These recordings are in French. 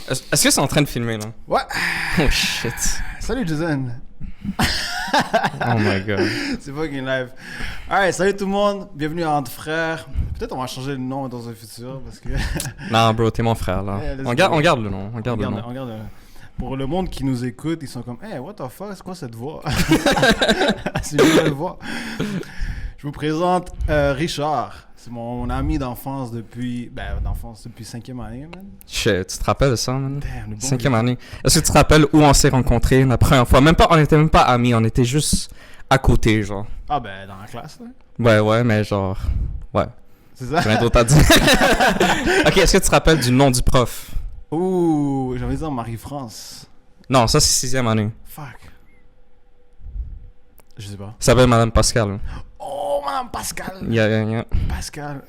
Est-ce que c'est en train de filmer, là? Ouais. Oh, shit. Salut, Jason. Oh my God. C'est fucking live. Alright, salut tout le monde. Bienvenue à Entre Frères. Peut-être on va changer le nom dans un futur parce que... Non, bro, t'es mon frère, là. Yeah, on garde le nom. On garde le nom. On garde, pour le monde qui nous écoute, ils sont comme « Hey, what the fuck, c'est quoi cette voix? » C'est une nouvelle voix. Je vous présente Richard. C'est mon ami d'enfance depuis 5e année, man. Shit, tu te rappelles de ça, man? Damn, le bon 5e année. Est-ce que tu te rappelles où on s'est rencontrés la première fois? On était même pas amis, on était juste à côté, genre. Ah ben, dans la classe, là. Ouais, mais genre... Ouais. C'est ça? J'ai rien d'autre à dire. Ok, est-ce que tu te rappelles du nom du prof? Ouh, j'ai envie de dire Marie-France. Non, ça c'est 6e année. Fuck. Je sais pas. Ça s'appelle Madame Pascal. Oh, Madame Pascal. Yeah. Pascal.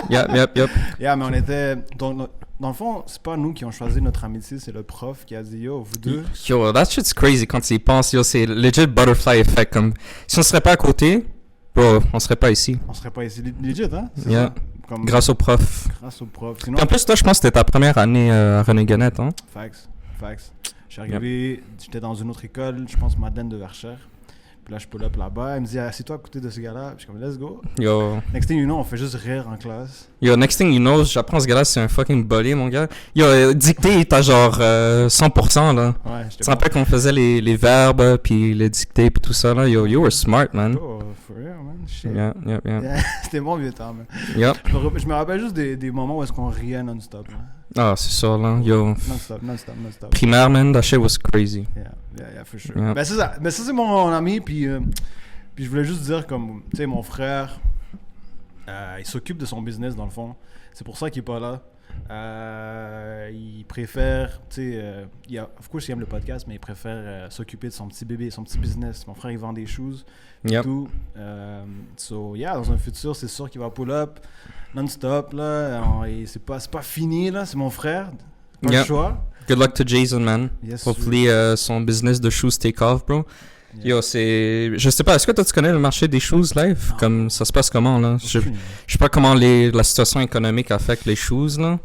Yep. Yeah, mais on était... Donc, dans le fond, c'est pas nous qui ont choisi notre amitié, c'est le prof qui a dit « Yo, vous deux... » Yo, that shit's crazy quand tu y penses. Yo, c'est legit butterfly effect. Comme, si on serait pas à côté, bro, on serait pas ici. On serait pas ici. Legit, hein? C'est Yeah. ça. Comme... Grâce au prof. Grâce au prof. Sinon... Puis en plus, toi, je pense que c'était ta première année à René Gannett, hein? Facts. Je suis arrivé, j'étais dans une autre école, je pense Madeleine de Verchères. Puis là, je pull up là-bas. Elle me dit, assieds-toi à côté de ce gars-là. Puis je suis comme, let's go. Yo, Next thing you know, on fait juste rire en classe. next thing you know, j'apprends ce gars-là, c'est un fucking bully, mon gars. Yo, dictée, t'as genre 100%, là. Ouais, Tu te rappelles qu'on faisait les verbes, puis les dictées, puis tout ça, là? Yo, you were smart, man. Oh, for real, man. Shit. Yeah. Yeah, c'était bon vieux temps, man. Yep. Je me rappelle juste des moments où est-ce qu'on riait non-stop, là. Ah, c'est ça, là. Yo, Non-stop. primaire, man, that shit was crazy. Yeah, for sure. Yeah. Ben, c'est ça. Mais ça, c'est mon ami, puis je voulais juste dire, comme, tu sais, mon frère, il s'occupe de son business, dans le fond. C'est pour ça qu'il est pas là. Il préfère, tu sais, of course, il aime le podcast, mais il préfère s'occuper de son petit bébé, son petit business. Mon frère, il vend des shoes, Yep. tout. So, yeah, dans un futur, c'est sûr qu'il va pull up non-stop, là. Et c'est pas fini, là. C'est mon frère. Pas le Yep. choix. Good luck to Jason, man. Yes, Hopefully, son business de shoes take off, bro. Yeah. Yo, je sais pas, est-ce que toi tu connais le marché des shoes live? Non. Comme ça se passe comment, là? Je sais pas comment la situation économique affecte les shoes, là.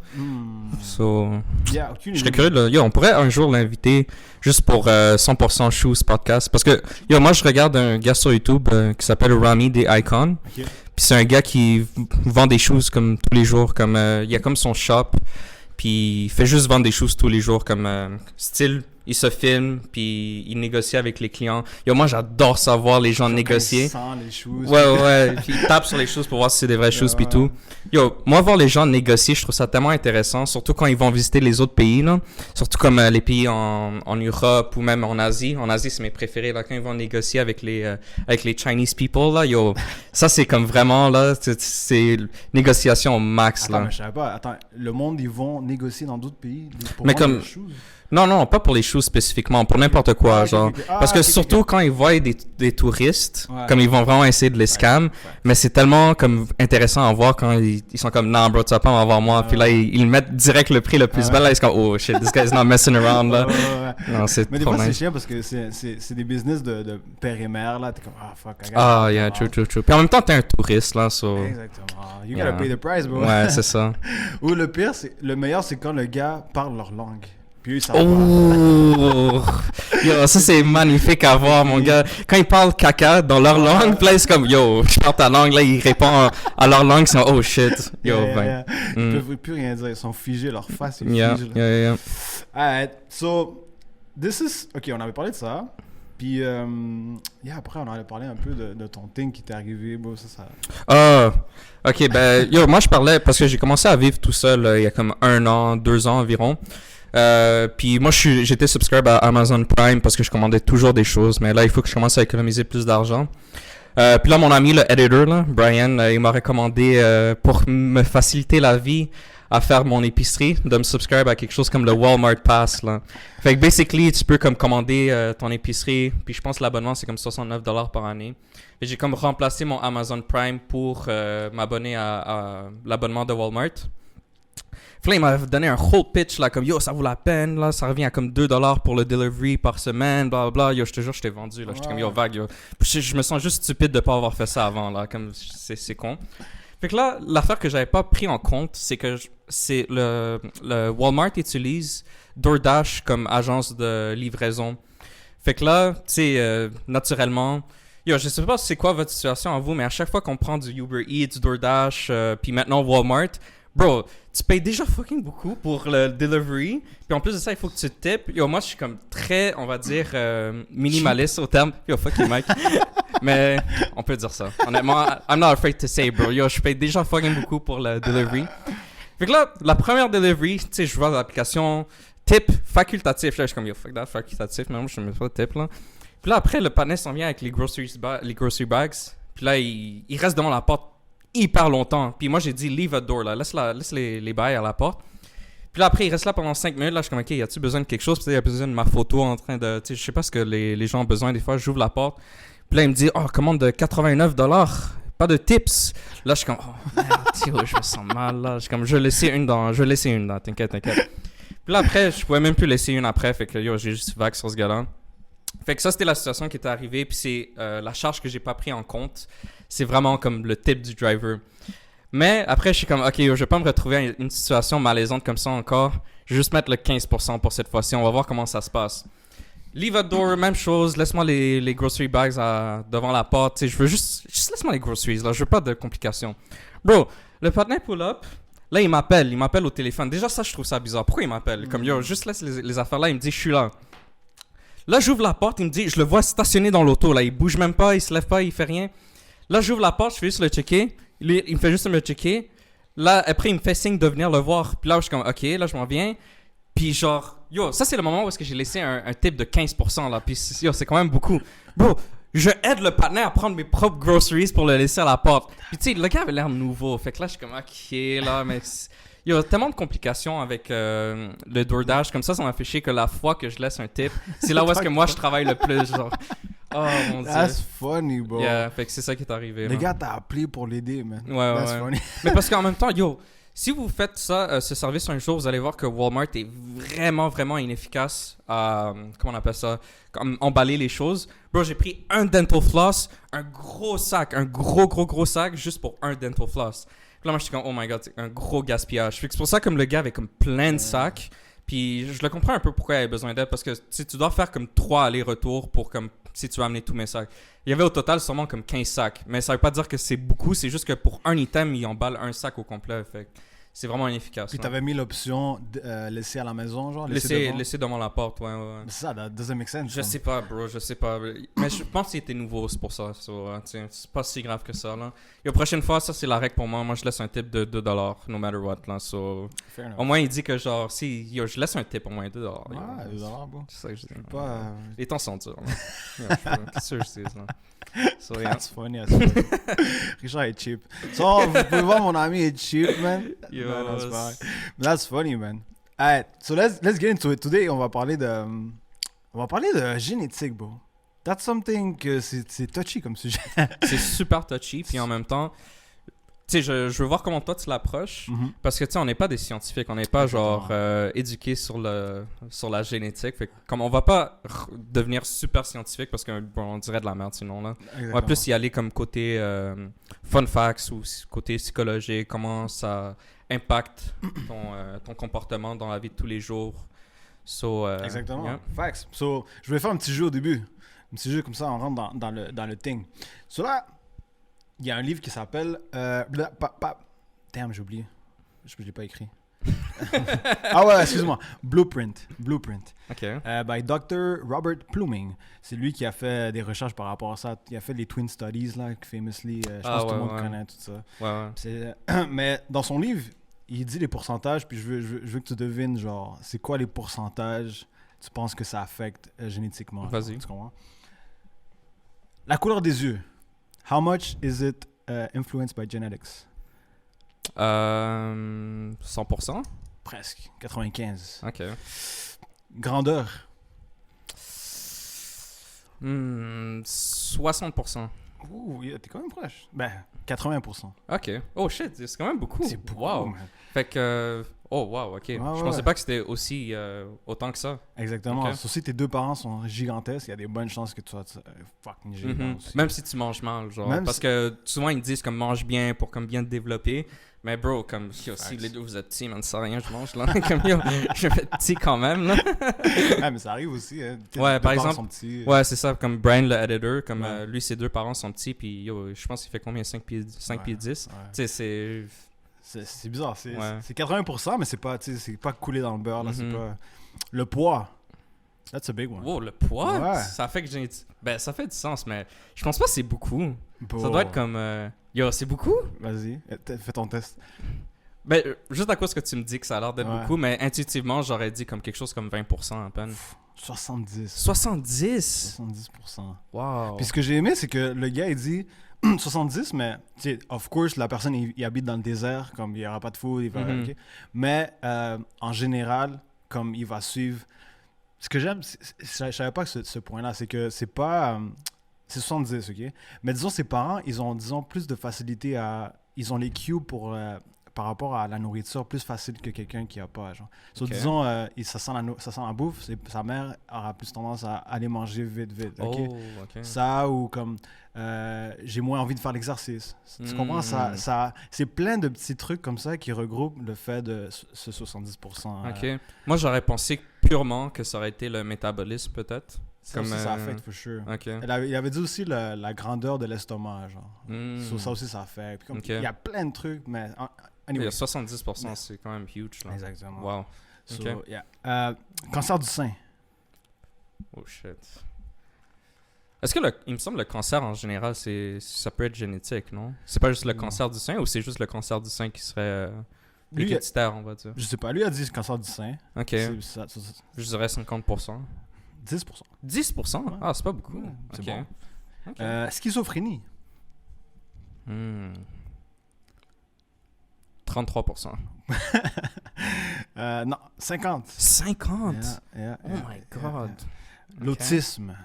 So, Yeah, aucune je serais idée. curieux, là. Yo, on pourrait un jour l'inviter juste pour 100% Shoes podcast. Parce que, yo, moi je regarde un gars sur YouTube qui s'appelle Rami des Icon. Ok. Puis c'est un gars qui vend des shoes comme tous les jours. Comme il y a comme son shop. Puis il fait juste vendre des choses tous les jours comme style, il se filme, puis il négocie avec les clients. Yo, moi j'adore savoir les gens négocier. Il sent les choses. Ouais, puis il tape sur les choses pour voir si c'est des vraies choses puis tout. Yo, moi voir les gens négocier, je trouve ça tellement intéressant, surtout quand ils vont visiter les autres pays là, surtout comme les pays en Europe ou même en Asie. En Asie, c'est mes préférés là quand ils vont négocier avec les Chinese people là. Yo, ça c'est comme vraiment là, c'est négociation au max. Attends, là. mais je savais pas. Attends, le monde, ils vont négocier dans d'autres pays pour Mais vendre comme- des choses. Non, pas pour les choses spécifiquement, pour n'importe quoi, Ah, ok, genre. ok. Ah, Parce que ok, surtout ok. quand ils voient des touristes, Ouais. comme ils vont vraiment essayer de les scam, Ouais. mais c'est tellement comme intéressant à voir quand ils sont comme, non bro, tu vas pas en avoir moi, puis là ils mettent direct le prix le plus bas, là ils sont comme, oh shit, this guy's not messing around, là. Ouais. Non, c'est Mais des trop fois, c'est nice. chiant parce que c'est des business de père et mère, là. T'es comme, ah, fuck, I gotta Ah, pay yeah, the price. true. Puis en même temps, t'es un touriste, là, so... Exactement. You Yeah. gotta pay the price, bro. Ouais, c'est ça. Ou le meilleur, c'est quand le gars parle leur langue. Puis eux, ils savent Oh! Yo, ça c'est magnifique à voir, mon gars. Quand ils parlent caca dans leur langue, puis là, c'est comme, yo, je parle ta langue, là, ils répondent à leur langue, ils sont, oh shit. Yo, ben. Ils peuvent plus rien dire. Ils sont figés, leur face est Yeah, fige. là. yeah. Alright, so, this is... Ok, on avait parlé de ça. Puis, après, on avait parlé un peu de ton thing qui t'est arrivé. Bon, ça... Ah, ok, ben, yo, moi je parlais, parce que j'ai commencé à vivre tout seul il y a comme 1 an, 2 ans environ. Puis moi j'étais subscribe à Amazon Prime parce que je commandais toujours des choses, mais là il faut que je commence à économiser plus d'argent. Puis là mon ami le editor là, Brian, il m'a recommandé pour me faciliter la vie à faire mon épicerie, de me subscribe à quelque chose comme le Walmart Pass là. Fait que basically tu peux comme commander ton épicerie, puis je pense que l'abonnement c'est comme $69 par année. Et j'ai comme remplacé mon Amazon Prime pour m'abonner à l'abonnement de Walmart. Puis là, il m'a donné un whole pitch, là, comme yo, ça vaut la peine, là, ça revient à comme $2 pour le delivery par semaine, bla bla. Yo, je te jure, je t'ai vendu, là. J'étais comme yo, vague, yo. Puis je me sens juste stupide de pas avoir fait ça avant, là, comme c'est con. Fait que là, l'affaire que j'avais pas pris en compte, c'est que c'est le Walmart utilise DoorDash comme agence de livraison. Fait que là, tu sais, naturellement, yo, je sais pas c'est quoi votre situation à vous, mais à chaque fois qu'on prend du Uber Eats, DoorDash, puis maintenant Walmart, bro, tu payes déjà fucking beaucoup pour le delivery. Puis en plus de ça, il faut que tu tipes. Yo, moi, je suis comme très, on va dire, minimaliste au terme. Yo, fuck you, Mike. Mais on peut dire ça. Honnêtement, I'm not afraid to say, bro. Yo, je paye déjà fucking beaucoup pour le delivery. Fait que là, la première delivery, tu sais, je vois l'application tip facultatif. Là, je suis comme, yo, fuck that, facultatif. Mais moi, je ne mets pas de tip, là. Puis là, après, le panel s'en vient avec les grocery bags. Puis là, il reste devant la porte hyper longtemps. Puis moi, j'ai dit, leave a door, là. Laisse les bails à la porte. Puis là, après, il reste là pendant 5 minutes. Là, je suis comme, OK, y a-tu besoin de quelque chose? Puis il y a besoin de ma photo en train de... Tu sais, je sais pas ce que les gens ont besoin. Des fois, j'ouvre la porte. Puis là, il me dit, oh, commande de $89. Pas de tips. Là, je suis comme, oh, merde, je me sens mal, là. Je suis comme, je vais laisser une dans. T'inquiète. Puis là, après, je pouvais même plus laisser une après. Fait que, yo, j'ai juste vague sur ce gars-là. Fait que ça, c'était la situation qui était arrivée. Puis c'est la charge que j'ai pas pris en compte. C'est vraiment comme le tip du driver. Mais après, je suis comme, OK, yo, je vais pas me retrouver à une situation malaisante comme ça encore. Je vais juste mettre le 15% pour cette fois-ci. On va voir comment ça se passe. Leave a door, même chose. Laisse-moi les grocery bags devant la porte. T'sais, je veux juste laisse-moi les groceries. Là. Je veux pas de complications. Bro, le partenaire pull-up, là, il m'appelle au téléphone. Déjà, ça, je trouve ça bizarre. Pourquoi il m'appelle? Comme, yo, juste laisse les affaires là. Il me dit, je suis là. Là, j'ouvre la porte. Il me dit, je le vois stationné dans l'auto. Là, il bouge même pas, il se lève pas, il fait rien. Là, j'ouvre la porte, je fais juste le checker. Il me fait juste me checker. Là, après, il me fait signe de venir le voir. Puis là, je suis comme, OK, là, je m'en viens. Puis genre, yo, ça, c'est le moment où est-ce que j'ai laissé un tip de 15%, là. Puis yo, c'est quand même beaucoup. Bro, je aide le partenaire à prendre mes propres groceries pour le laisser à la porte. Puis tu sais, le gars avait l'air nouveau. Fait que là, je suis comme, OK, là, mais... Il y a tellement de complications avec le DoorDash. Comme ça m'a fait chier que la fois que je laisse un tip, c'est là où est-ce que moi, je travaille le plus, genre... Oh mon Dieu. That's funny, bro. Yeah, fait que c'est ça qui est arrivé. Le gars t'a appelé pour l'aider, man. That's funny. Mais parce qu'en même temps, yo, si vous faites ça, ce service un jour, vous allez voir que Walmart est vraiment, vraiment inefficace à, comment on appelle ça, comme emballer les choses. Bro, j'ai pris un dental floss, un gros sac, un gros sac, juste pour un dental floss. Puis là, moi, je suis comme, oh my god, c'est un gros gaspillage. Fait que c'est pour ça, comme le gars avait comme plein de sacs. Puis je le comprends un peu pourquoi il avait besoin d'aide, parce que tu dois faire comme 3 allers-retours pour comme si tu veux amener tous mes sacs. Il y avait au total sûrement comme 15 sacs. Mais ça veut pas dire que c'est beaucoup, c'est juste que pour un item, il emballe un sac au complet. Fait que c'est vraiment inefficace. Puis t'avais mis l'option laisser à la maison, genre? Laisser devant la porte, ouais. C'est ça, that doesn't make sense. Je sais pas, bro, je sais pas. Mais je pense qu'il était nouveau, c'est pour ça. C'est pas si grave que ça, là. Et la prochaine fois, ça, c'est la règle pour moi. Moi, je laisse un tip de $2, no matter what, là. So, au moins, il dit que, genre, si je laisse un tip, au moins $2. Ouais, $2, bro. C'est ça que je dis. Pas... Les temps sont durs, là. Qu'est-ce que je dis, là? So, yeah. That's funny. Richard est cheap. So, vous pouvez voir, mon ami est cheap, man. Yo, that's funny, man. Alright, so let's get into it. Today, on va parler de génétique, bro. That's something que c'est touchy comme sujet. C'est super touchy, puis en même temps, tu sais, je veux voir comment toi tu l'approches, parce que tu sais, on n'est pas des scientifiques, on n'est pas genre éduqués sur la génétique, fait que, comme on va pas devenir super scientifique parce qu'on on dirait de la merde sinon là. Exactement. On va plus y aller comme côté fun facts ou côté psychologique, comment ça impacte ton comportement dans la vie de tous les jours. So, exactement. Yeah. Facts. So, je vais faire un petit jeu au début. Un petit jeu comme ça, on rentre dans le thing. So là, il y a un livre qui s'appelle... Damn, j'ai oublié. Je l'ai pas écrit. Ah ouais, excuse-moi. Blueprint. OK. By Dr. Robert Pluming. C'est lui qui a fait des recherches par rapport à ça. Il a fait les Twin Studies, là, famously. Je pense que tout le monde connaît tout ça. Ouais. Mais dans son livre, il dit les pourcentages, puis je veux que tu devines, genre, c'est quoi les pourcentages tu penses que ça affecte génétiquement. Vas-y. Tu comprends? La couleur des yeux. How much is it influenced by genetics? 100%? Presque. 95. OK. Grandeur. 60%. Ouh, t'es quand même proche. Ben, 80%. OK. Oh shit, c'est quand même beaucoup. C'est beaucoup. Wow. Man. Fait que, Oh, wow, ok. Ouais, Je ouais. pensais pas que c'était aussi autant que ça. Exactement. Ok. Sauf si tes deux parents sont gigantesques, il y a des bonnes chances que tu sois fucking gigant aussi. Même si tu manges mal, genre. Même Parce si- que souvent, ils me disent comme mange bien pour comme bien te développer. Mais bro, comme yo, si Facts. les deux vous êtes petits, man, ça sert à rien, je mange là. Comme yo, je vais être petit quand même, là. Ah, mais ça arrive aussi. Hein. Tes Ouais, deux par parents exemple- sont petits. Ouais, c'est ça, comme Brian le editor, comme Ouais. lui, ses deux parents sont petits, puis yo, je pense qu'il fait combien 5 pieds 10. Ouais. Tu sais, c'est. C'est bizarre. Ouais. C'est 80%, mais c'est pas, c'est pas coulé dans le beurre. Là, c'est Mhm. pas... Le poids. That's a big one. Wow, le poids, Ouais. ça fait que j'ai. Ben, ça fait du sens, mais je pense pas que c'est beaucoup. Bon. Ça doit être comme. Yo, c'est beaucoup? Vas-y, fais ton test. Ben, juste à cause que tu me dis que ça a l'air d'être Ouais. beaucoup, mais intuitivement, j'aurais dit comme quelque chose comme 20% à peine. 70. 70? 70%. Wow. Puis ce que j'ai aimé, c'est que le gars, il dit 70, mais, tu sais, of course, la personne, il habite dans le désert, comme il n'y aura pas de food, il va. Mhm. Ok. Mais en général, comme il va suivre. Ce que j'aime, je savais pas que ce point-là, c'est que c'est pas. C'est 70, ok? Mais disons, ses parents, ils ont, disons, plus de facilité à. Ils ont les cues pour. Par rapport à la nourriture, plus facile que quelqu'un qui a pas, genre. So, Ok. disons, ça sent la bouffe, sa mère aura plus tendance à aller manger vite, ok? Oh, ok. Ça ou comme j'ai moins envie de faire l'exercice. Tu comprends? C'est plein de petits trucs comme ça qui regroupent le fait de ce 70%. Ok. Moi, j'aurais pensé purement que ça aurait été le métabolisme, peut-être. Ça Comme, aussi, ça affecte, for sure. Ok. Il avait dit aussi la grandeur de l'estomac, genre. Hmm. So, ça aussi, ça affecte. Puis comme, Ok. il y a plein de trucs, mais... Il y Anyway. a 70%, c'est quand même huge, là. Exactement. Wow. So, Ok. yeah. Cancer du sein. Oh, shit. Est-ce que il me semble que le cancer en général, ça peut être génétique, non? C'est pas juste le Non. cancer du sein ou c'est juste le cancer du sein qui serait Lui, héréditaire, on va dire? Je sais pas, lui a dit cancer du sein. Ok. C'est Je dirais 50%. 10%. 10%? Ouais. Ah, c'est pas beaucoup. Ouais, c'est Ok. bon. Ok. Schizophrénie. Hmm. 33%. Non, 50. 50? Yeah, Oh my god. L'autisme.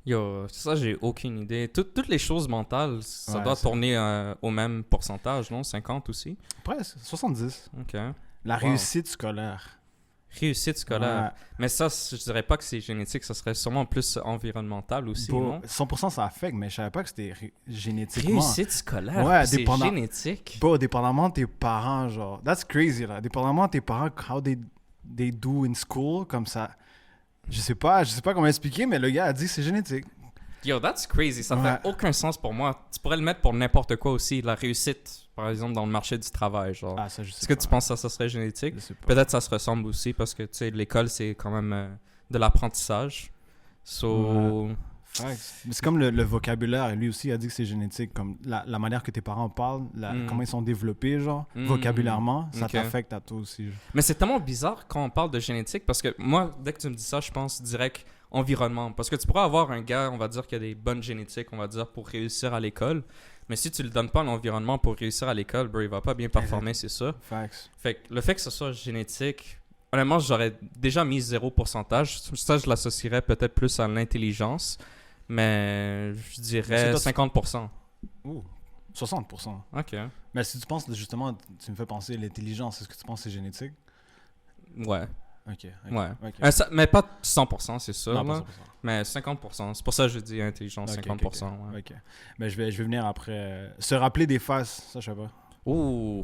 Yo, ça, j'ai aucune idée. Toutes les choses mentales, ça Ouais, doit c'est- tourner au même pourcentage, non? 50 aussi? Presque, 70. Ok. La Wow. réussite scolaire. Réussite scolaire. Mais ça, je dirais pas que c'est génétique, ça serait sûrement plus environnemental aussi, non? 100% ça affecte, mais je savais pas que c'était génétiquement. Réussite scolaire? Ouais, c'est dépendant- génétique? Bro, dépendamment de tes parents, genre. That's crazy, là. Dépendamment de tes parents, how they do in school, comme ça. Je sais pas comment expliquer, mais le gars a dit que c'est génétique. Yo, that's crazy. Ça Ouais. fait aucun sens pour moi. Tu pourrais le mettre pour n'importe quoi aussi. La réussite, par exemple, dans le marché du travail, genre. Ah, ça, je sais Est-ce que pas. tu penses que ça serait génétique? Je sais pas. Peut-être ça se ressemble aussi parce que, tu sais, l'école, c'est quand même de l'apprentissage. So... Facts. Mais c'est comme le vocabulaire. Lui aussi a dit que c'est génétique. Comme la manière que tes parents parlent, comment ils sont développés, genre, vocabulairement, ça Ok. t'affecte à toi aussi. Genre. Mais c'est tellement bizarre quand on parle de génétique parce que moi, dès que tu me dis ça, je pense direct environnement. Parce que tu pourrais avoir un gars, on va dire, qui a des bonnes génétiques, on va dire, pour réussir à l'école. Mais si tu lui donnes pas l'environnement pour réussir à l'école, bro, il va pas bien performer, c'est ça. Facts. Fait que le fait que ce soit génétique, honnêtement, j'aurais déjà mis 0 pourcentage. Ça, je l'associerais peut-être plus à l'intelligence. Mais je Mais dirais c'est 50%. Ouh, 60%. Ok. Mais si tu penses, justement, tu me fais penser à l'intelligence, est-ce que tu penses que c'est génétique? Ouais. Ok. Ouais. Ok. Mais pas 100%, c'est ça. Non, là. pas 100%. Mais 50%. C'est pour ça que je dis intelligence, Ok, 50%. ok, Ouais. ok. Mais je vais venir après. Se rappeler des phases, ça, je sais pas. Ouh.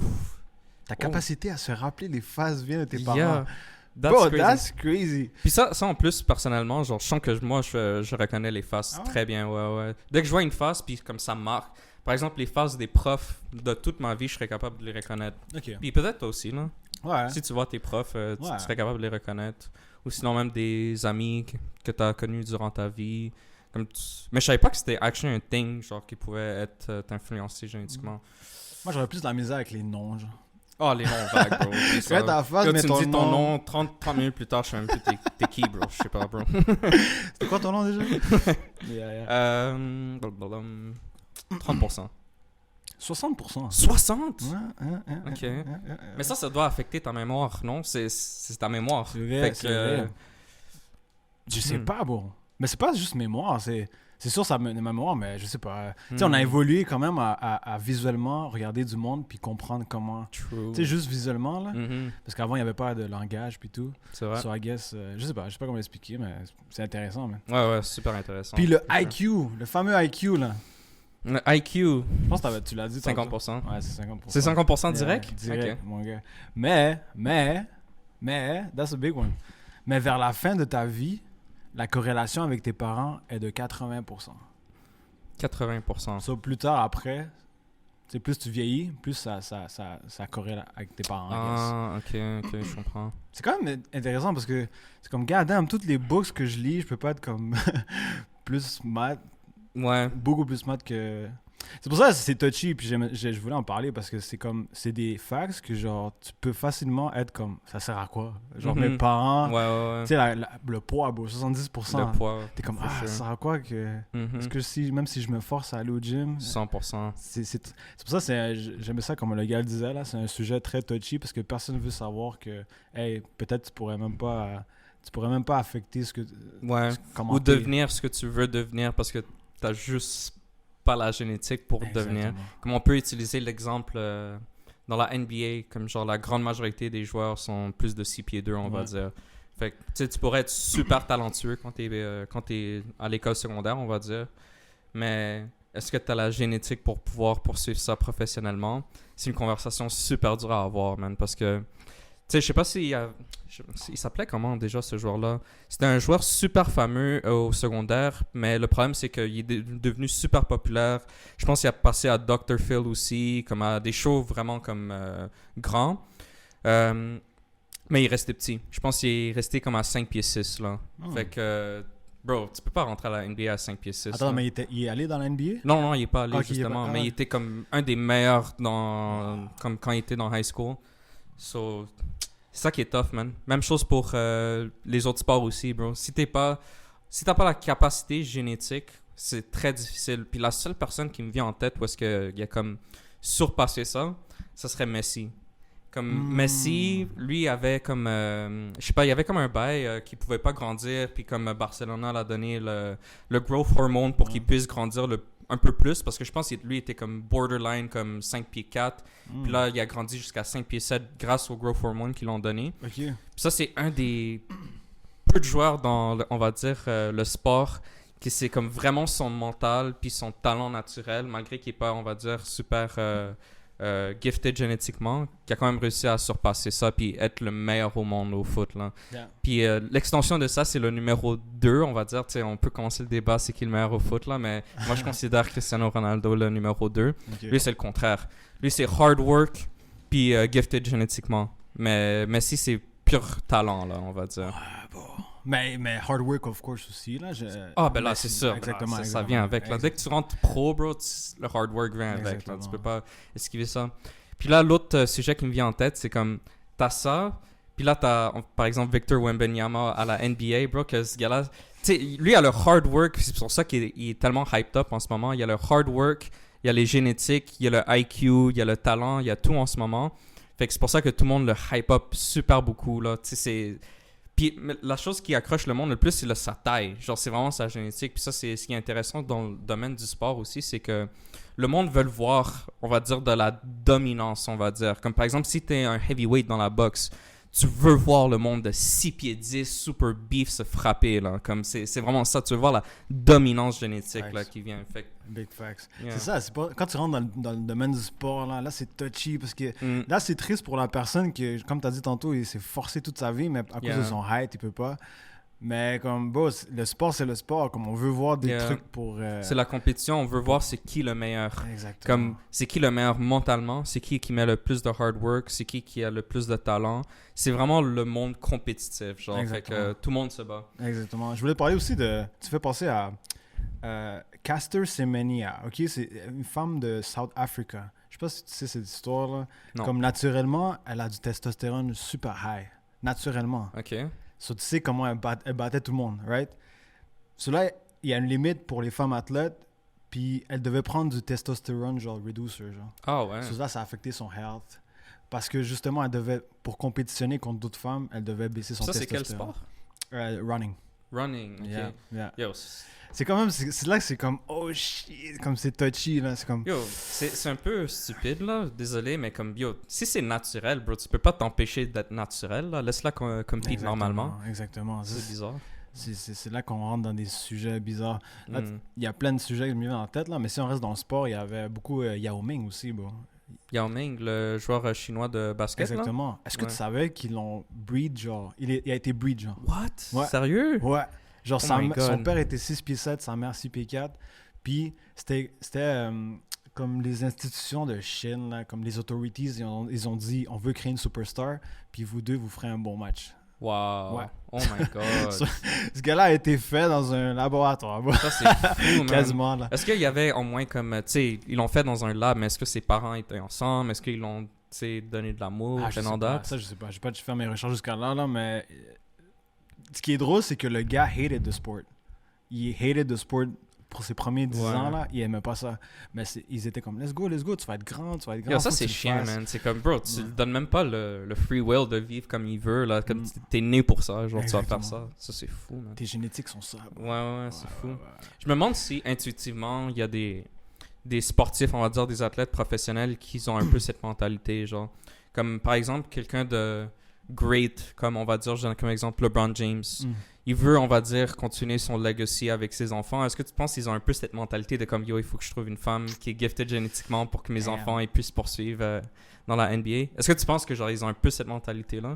Ta capacité à se rappeler des phases vient de tes parents. Yeah. That's Bro, crazy. that's crazy. Puis ça en plus, personnellement, genre, je sens que moi, je reconnais les faces Ah ouais? très bien. Ouais. Dès que je vois une face, puis comme ça me marque. Par exemple, les faces des profs de toute ma vie, je serais capable de les reconnaître. Ok. Puis peut-être toi aussi, là. Ouais. Si tu vois tes profs, tu Ouais. serais capable de les reconnaître. Ou sinon même des amis que tu as connus durant ta vie. Mais je savais pas que c'était actually un thing, genre, qui pouvait être t'influencer génétiquement. Moi, j'aurais plus de la misère avec les noms, genre. Oh, les noms vagues, bro. Oublie ça. Quand ta face, Là, mais tu me ton dis ton nom. nom, 30 minutes plus tard, je sais même plus t'es qui, bro. Je sais pas, bro. C'est quoi ton nom déjà? Yeah. 30%. 60%. 60? Ok. Mais ça doit affecter ta mémoire, non? C'est ta mémoire. C'est vrai, Fait que, c'est vrai. Je sais pas, bon. Mais c'est pas juste mémoire, c'est... c'est sûr, ça a une mémoire, mais je sais pas. Tu sais, on a évolué quand même à visuellement regarder du monde puis comprendre comment. True. Tu sais, juste visuellement, là. Mhm. Parce qu'avant, il n'y avait pas de langage puis tout. C'est vrai. So, I guess, je sais pas comment l'expliquer, mais c'est intéressant, man. Ouais, super intéressant. Puis le For sure. IQ, le fameux IQ, là. Le IQ, Je pense que tu l'as dit. 50%. Ouais, c'est 50%. C'est 50% direct? Direct, Ok. mon gars. Mais, that's a big one. Mais vers la fin de ta vie, la corrélation avec tes parents est de 80%. 80%. So, plus tard, après, tu sais, plus tu vieillis, plus ça corrèle avec tes parents. I guess. Ah, ok, je comprends. C'est quand même intéressant parce que c'est comme, god damn, toutes les books que je lis, je peux pas être comme plus smart, Ouais. beaucoup plus smart que... C'est pour ça que c'est touchy, puis je voulais en parler parce que c'est des facts que genre, tu peux facilement être comme, ça sert à quoi? Genre, mes parents, Ouais. tu sais, le poids, bro, 70%. Le poids. T'es comme, for sure. ça sert à quoi que... Mhm. Est-ce que même si je me force à aller au gym... 100%. C'est pour ça que j'aimais ça, comme le gars le disait, là, c'est un sujet très touchy parce que personne veut savoir que, hey, peut-être tu pourrais même pas affecter ce que... Ouais. comment Ou t'es. devenir ce que tu veux devenir parce que t'as juste pas la génétique pour devenir. Exactement. Comme on peut utiliser l'exemple dans la NBA, comme genre la grande majorité des joueurs sont plus de 6 pieds 2, on va Ouais. dire. Fait que tu sais, tu pourrais être super talentueux quand t'es à l'école secondaire, on va dire. Mais est-ce que tu as la génétique pour pouvoir poursuivre ça professionnellement? C'est une conversation super dure à avoir, man, parce que tu sais, je sais pas il s'appelait comment déjà ce joueur-là? C'était un joueur super fameux au secondaire, mais le problème c'est qu'il est devenu super populaire. Je pense qu'il a passé à Dr. Phil aussi, comme à des shows vraiment comme grands. Mais il restait petit. Je pense qu'il est resté comme à 5 pieds 6 là. Fait que, bro, tu peux pas rentrer à la NBA à 5 pieds 6. Attends, mais il est allé dans la NBA? Non, il est pas allé Ok, justement, il est pas- mais il était comme un des meilleurs comme quand il était dans high school. So, c'est ça qui est tough, man. Même chose pour les autres sports aussi, bro. Si t'as pas la capacité génétique, c'est très difficile. Puis la seule personne qui me vient en tête où est-ce qu'il a comme surpassé ça serait Messi. Comme Messi, lui avait comme, je sais pas, il avait comme un bail qui pouvait pas grandir, puis comme Barcelona l'a donné le growth hormone pour qu'il puisse grandir un peu plus, parce que je pense que lui était comme borderline comme 5 pieds 4, puis là il a grandi jusqu'à 5 pieds 7 grâce au growth hormone qu'ils l'ont donné. Ok. Puis ça c'est un des peu de joueurs dans, on va dire, le sport, qui c'est comme vraiment son mental, puis son talent naturel, malgré qu'il est pas, on va dire, super... gifted génétiquement, qui a quand même réussi à surpasser ça puis être le meilleur au monde au foot là. Yeah. Puis l'extension de ça, c'est le numéro 2, on va dire. Tu sais, on peut commencer le débat, c'est qui le meilleur au foot là, mais moi je considère Cristiano Ronaldo le numéro 2. Ok. Lui c'est le contraire. Lui c'est hard work puis gifted génétiquement. Mais Messi c'est pur talent là, on va dire. Ah, bon. Mais hard work, of course, aussi. Là, Ah, ben là, mais c'est sûr. Exactement. Ça vient avec. Là. Dès que tu rentres pro, bro, le hard work vient avec. Là. Exactement. Tu peux pas esquiver ça. Puis là, l'autre sujet qui me vient en tête, c'est comme, t'as ça, puis là, par exemple, Victor Wembanyama à la NBA, bro, que ce gars-là, tu sais, lui, il a le hard work, c'est pour ça qu'il est tellement hyped up en ce moment. Il y a le hard work, il y a les génétiques, il y a le IQ, il y a le talent, il y a tout en ce moment. Fait que c'est pour ça que tout le monde le hype up super beaucoup, là. Tu sais, c'est... Puis la chose qui accroche le monde le plus, c'est sa taille. Genre, c'est vraiment sa génétique. Puis ça, c'est ce qui est intéressant dans le domaine du sport aussi, c'est que le monde veut voir, on va dire, de la dominance, on va dire. Comme par exemple, si t'es un heavyweight dans la boxe, tu veux voir le monde de 6 pieds 10, super beef se frapper, là. Comme c'est vraiment ça. Tu veux voir la dominance génétique, là, qui vient. Fait que, Big facts. Yeah. C'est ça, c'est pas... Quand tu rentres dans le domaine du sport, là c'est touchy parce que là, c'est triste pour la personne que, comme tu as dit tantôt, il s'est forcé toute sa vie, mais à cause de son height, il peut pas. Mais comme, boss, le sport, c'est le sport. Comme on veut voir des trucs pour... c'est la compétition. On veut voir c'est qui le meilleur. Exactement. Comme, c'est qui le meilleur mentalement, c'est qui met le plus de hard work, c'est qui a le plus de talent. C'est vraiment le monde compétitif, genre. Exactement. Fait que tout le monde se bat. Exactement. Je voulais te parler aussi de... Tu fais penser à Caster Semenya, ok? C'est une femme de South Africa. Je sais pas si tu sais cette histoire-là. Non. Comme naturellement, elle a du testostérone super high. Naturellement. OK. So, tu sais comment elle battait tout le monde, right? So là, il y a une limite pour les femmes athlètes, puis elle devait prendre du testostérone, genre reducer, genre. Ah ouais. So là, ça a affecté son health. Parce que justement, elle devait, pour compétitionner contre d'autres femmes, elle devait baisser son Ça, c'est testostérone. quel sport? Running. Running, ok. Yeah. Yo, C'est quand même, c'est là que c'est comme, oh shit, comme c'est touchy, là, c'est comme... yo, c'est un peu stupide, là, désolé, mais comme, yo, si c'est naturel, bro, tu peux pas t'empêcher d'être naturel, là, laisse-la compete normalement. Exactement. C'est bizarre. C'est là qu'on rentre dans des sujets bizarres. Là, Mm. il y a plein de sujets qui me viennent en tête, là, mais si on reste dans le sport, il y avait beaucoup Yao Ming aussi, bro. Yao Ming, le joueur chinois de basket, Exactement. Est-ce que Ouais. tu savais qu'ils l'ont breed, genre... Il a été breed, genre. là? What? Ouais. Sérieux? Ouais. Genre, Oh my God. son père était 6 pieds 7, sa mère 6 pieds 4. Puis, c'était comme les institutions de Chine, là, comme les authorities, ils ont dit, on veut créer une superstar, puis vous deux, vous ferez un bon match. Wow. Ouais. Oh my god. Ce gars-là a été fait dans un laboratoire, bro. Ça, c'est fou, man. Quasiment, là. Est-ce qu'il y avait au moins comme, tu sais, ils l'ont fait dans un lab, mais est-ce que ses parents étaient ensemble? Est-ce qu'ils l'ont, tu sais, donné de l'amour? Ah, je sais pas. Ça, je sais pas. J'ai pas fait mes recherches jusqu'à là, mais ce qui est drôle, c'est que le gars hated the sport. Il hated the sport pour ses premiers 10 ans, là. Il aimait pas ça. Mais ils étaient comme, let's go, tu vas être grand, tu vas être grand. Yo, ça, faut que c'est tu le chiant, fasses. man. C'est comme, bro, tu lui donnes même pas le free will de vivre comme il veut, là. Comme t'es né pour ça, genre, tu vas faire ça. Ça, c'est fou, man. Tes génétiques sont ça. bro. Ouais, c'est fou. Ouais. Je me demande si, intuitivement, il y a des sportifs, on va dire, des athlètes professionnels qui ont un peu cette mentalité, genre. Comme, par exemple, quelqu'un de great, comme on va dire, je donne comme exemple LeBron James. Il veut, on va dire, continuer son legacy avec ses enfants. Est-ce que tu penses qu'ils ont un peu cette mentalité de comme, yo, il faut que je trouve une femme qui est gifted génétiquement pour que mes enfants ils puissent poursuivre dans la NBA? Est-ce que tu penses que genre ils ont un peu cette mentalité-là?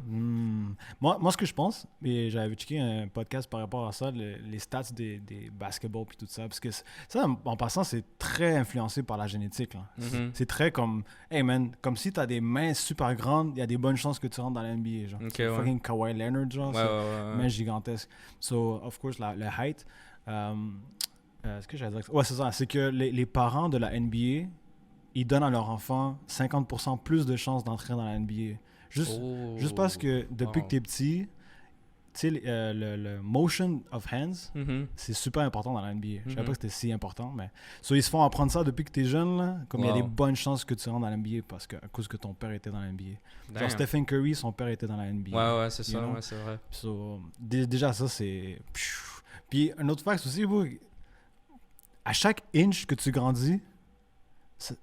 Moi, ce que je pense, et j'avais checké un podcast par rapport à ça, les stats des basketball puis tout ça, parce que ça, en passant, c'est très influencé par la génétique. Là. Mhm. C'est très comme, hey man, comme si t'as des mains super grandes, il y a des bonnes chances que tu rentres dans la NBA. Genre. Ok, C'est ouais. fucking Kawhi Leonard, genre, Ouais. main gigantesque. So, of course, le height. Est-ce que j'allais dire ça? Ouais, c'est ça. C'est que les parents de la NBA, ils donnent à leur enfant 50% plus de chances d'entrer dans la NBA. Juste parce que depuis que t'es petit, tu sais, le motion of hands, Mhm. c'est super important dans la NBA. Je savais Mhm. pas que c'était si important, mais... So, ils se font apprendre ça depuis que t'es jeune, là. Comme il y a Wow. des bonnes chances que tu rentres dans la NBA à cause que ton père était dans la NBA. Damn. Genre Stephen Curry, son père était dans la NBA. Ouais, c'est ça, you know? ouais, c'est vrai. So, déjà, ça, c'est... Puis, un autre fact aussi, bro, à chaque inch que tu grandis,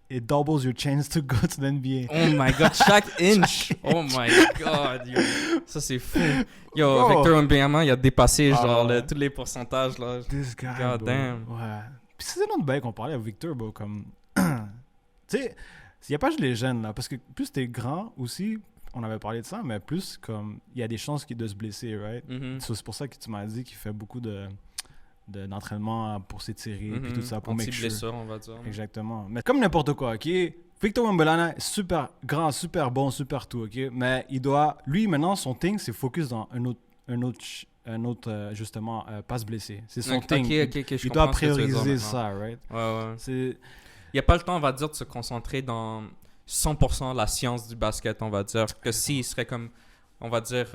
it doubles your chance to go to the NBA. Oh my god, chaque inch! Oh my god, yo. Ça c'est fou. Yo, Bro. Victor Wembanyama, il a dépassé genre ouais. tous les pourcentages là. This guy, God bro. damn. Ouais. Puis c'est notre bail qu'on parlait avec Victor, bro, comme... tu sais, il n'y a pas juste les jeunes, là, parce que plus t'es grand aussi, on avait parlé de ça, mais plus comme, il y a des chances de se blesser, right? Mhm. So, c'est pour ça que tu m'as dit qu'il fait beaucoup d'entraînement pour s'étirer, puis Mhm. tout ça, pour make sure. Anti-blessure, on va dire. Exactement. Mais comme n'importe quoi, ok? Victor Wembanyama, super grand, super bon, super tout, ok? Mais il doit... Lui, maintenant, son thing, c'est focus dans un autre justement, pas se blesser. C'est son Ok, thing. ok, je Il comprends doit ce que tu veux dire prioriser maintenant. ça, right? Ouais. C'est... Il n'y a pas le temps, on va dire, de se concentrer dans 100% la science du basket, on va dire. Que s'il serait comme, on va dire...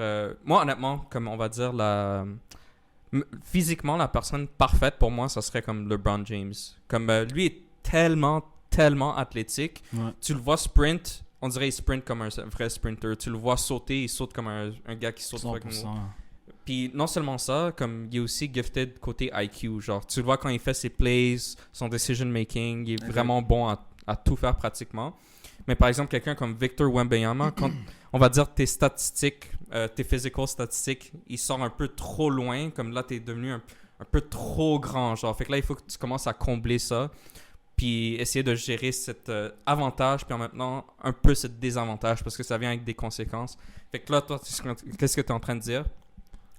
moi, honnêtement, comme on va dire, physiquement, la personne parfaite pour moi, ça serait comme LeBron James. Comme lui est tellement athlétique. Ouais. Tu le vois sprint, on dirait qu'il sprint comme un vrai sprinter. Tu le vois sauter, il saute comme un gars qui saute. 100%. Puis non seulement ça, comme il est aussi gifted côté IQ. Genre, tu le vois quand il fait ses plays, son decision making, il est vraiment bon à tout faire pratiquement. Mais par exemple, quelqu'un comme Victor Wembanyama, quand on va dire tes statistiques, tes physical statistiques, il sort un peu trop loin. Comme là, tu es devenu un peu trop grand. Genre, fait que là, il faut que tu commences à combler ça. Puis essayer de gérer cet avantage, puis en même temps, un peu ce désavantage, parce que ça vient avec des conséquences. Fait que là, toi, qu'est-ce que tu es en train de dire?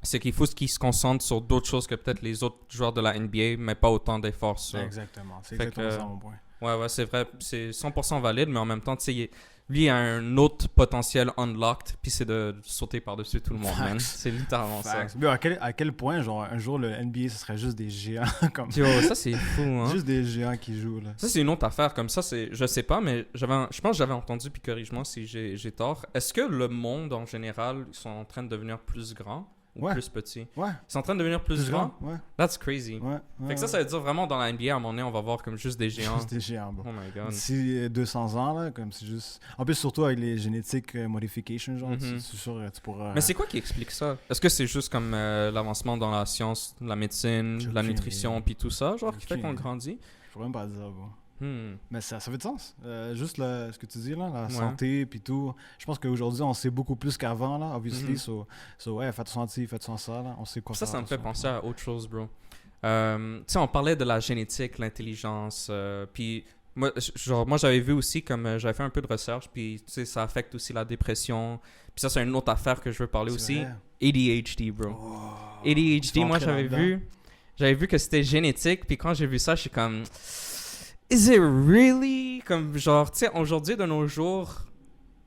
C'est qu'il faut qu'ils se concentrent sur d'autres choses que peut-être les autres joueurs de la NBA, mais pas autant d'efforts sur... Exactement. C'est Fait exactement que- ça mon point. Ouais, c'est vrai. C'est 100% valide, mais en même temps, tu sais, lui, il a un autre potentiel unlocked, puis c'est de sauter par-dessus tout le monde, man. Facts. C'est littéralement ça. Facts. Mais à quel point, genre, un jour, le NBA, ce serait juste des géants, comme... Yo, ça, c'est fou, hein. Juste des géants qui jouent, là. Ça, c'est une autre affaire. Comme ça, je sais pas, mais je pense que j'avais entendu, puis corrige-moi si j'ai tort. Est-ce que le monde, en général, ils sont en train de devenir plus grands? ou Ouais. plus petits. Ouais. Ils sont en train de devenir plus grands. Ouais. That's crazy. Ouais. Fait que ça veut dire vraiment dans la NBA, à un moment donné, on va voir comme juste des géants. Juste des géants, bro. Oh my god. D'ici 200 ans, là, comme c'est juste... En plus, surtout avec les génétiques modification, genre, Mhm. c'est sûr, tu pourras... Mais c'est quoi qui explique ça? Est-ce que c'est juste comme l'avancement dans la science, la médecine, J'ai la aucune nutrition, idée. puis tout ça, genre, qui fait Aucune qu'on idée. grandit? Je pourrais même pas dire ça, bro. Hmm. Mais ça fait de sens. Juste ce que tu dis, là, la Ouais. santé, puis tout. Je pense qu'aujourd'hui, on sait beaucoup plus qu'avant, là, obviously. Mhm. So, ouais, faites attention à ci, faites attention à ça, là. On sait quoi Ça, faire ça me fait attention. penser à autre chose, bro. Tu sais, on parlait de la génétique, l'intelligence, puis moi, moi j'avais vu aussi, comme j'avais fait un peu de recherche, puis tu sais, ça affecte aussi la dépression. Puis ça, c'est une autre affaire que je veux parler C'est aussi. vrai. ADHD, bro. Oh. ADHD, Tu vas moi, entrer là-dedans? j'avais vu que c'était génétique, puis quand j'ai vu ça, je suis comme... Is it really? Comme genre, tu sais, aujourd'hui, de nos jours,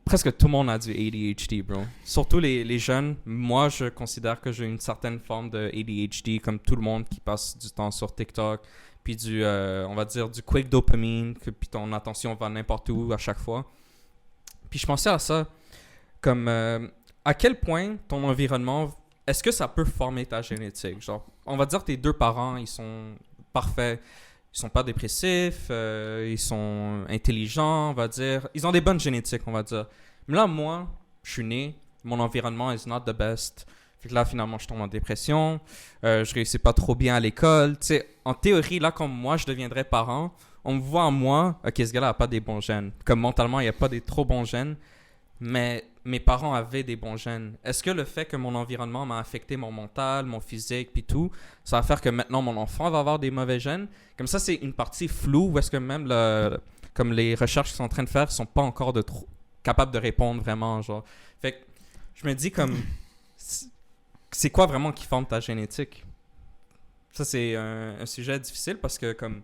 presque tout le monde a du ADHD, bro. Surtout les jeunes. Moi, je considère que j'ai une certaine forme de ADHD, comme tout le monde qui passe du temps sur TikTok, puis on va dire, du quick dopamine, puis ton attention va n'importe où à chaque fois. Puis je pensais à ça, comme à quel point ton environnement, est-ce que ça peut former ta génétique? Genre, on va dire tes deux parents, ils sont parfaits. Ils sont pas dépressifs, ils sont intelligents, on va dire. Ils ont des bonnes génétiques, on va dire. Mais là, moi, je suis né, mon environnement is not the best. Fait que là, finalement, je tombe en dépression. Je réussis pas trop bien à l'école. Tu sais, en théorie, là, comme moi, je deviendrais parent, on me voit en moi, ok, ce gars-là a pas des bons gènes. Comme mentalement, il n'y a pas des trop bons gènes. Mais mes parents avaient des bons gènes. Est-ce que le fait que mon environnement m'a affecté mon mental, mon physique, puis tout, ça va faire que maintenant mon enfant va avoir des mauvais gènes? Comme ça, c'est une partie floue où est-ce que même comme les recherches qu'ils sont en train de faire sont pas encore capables de répondre vraiment, genre. Fait que je me dis comme, c'est quoi vraiment qui forme ta génétique? Ça, c'est un sujet difficile parce que comme...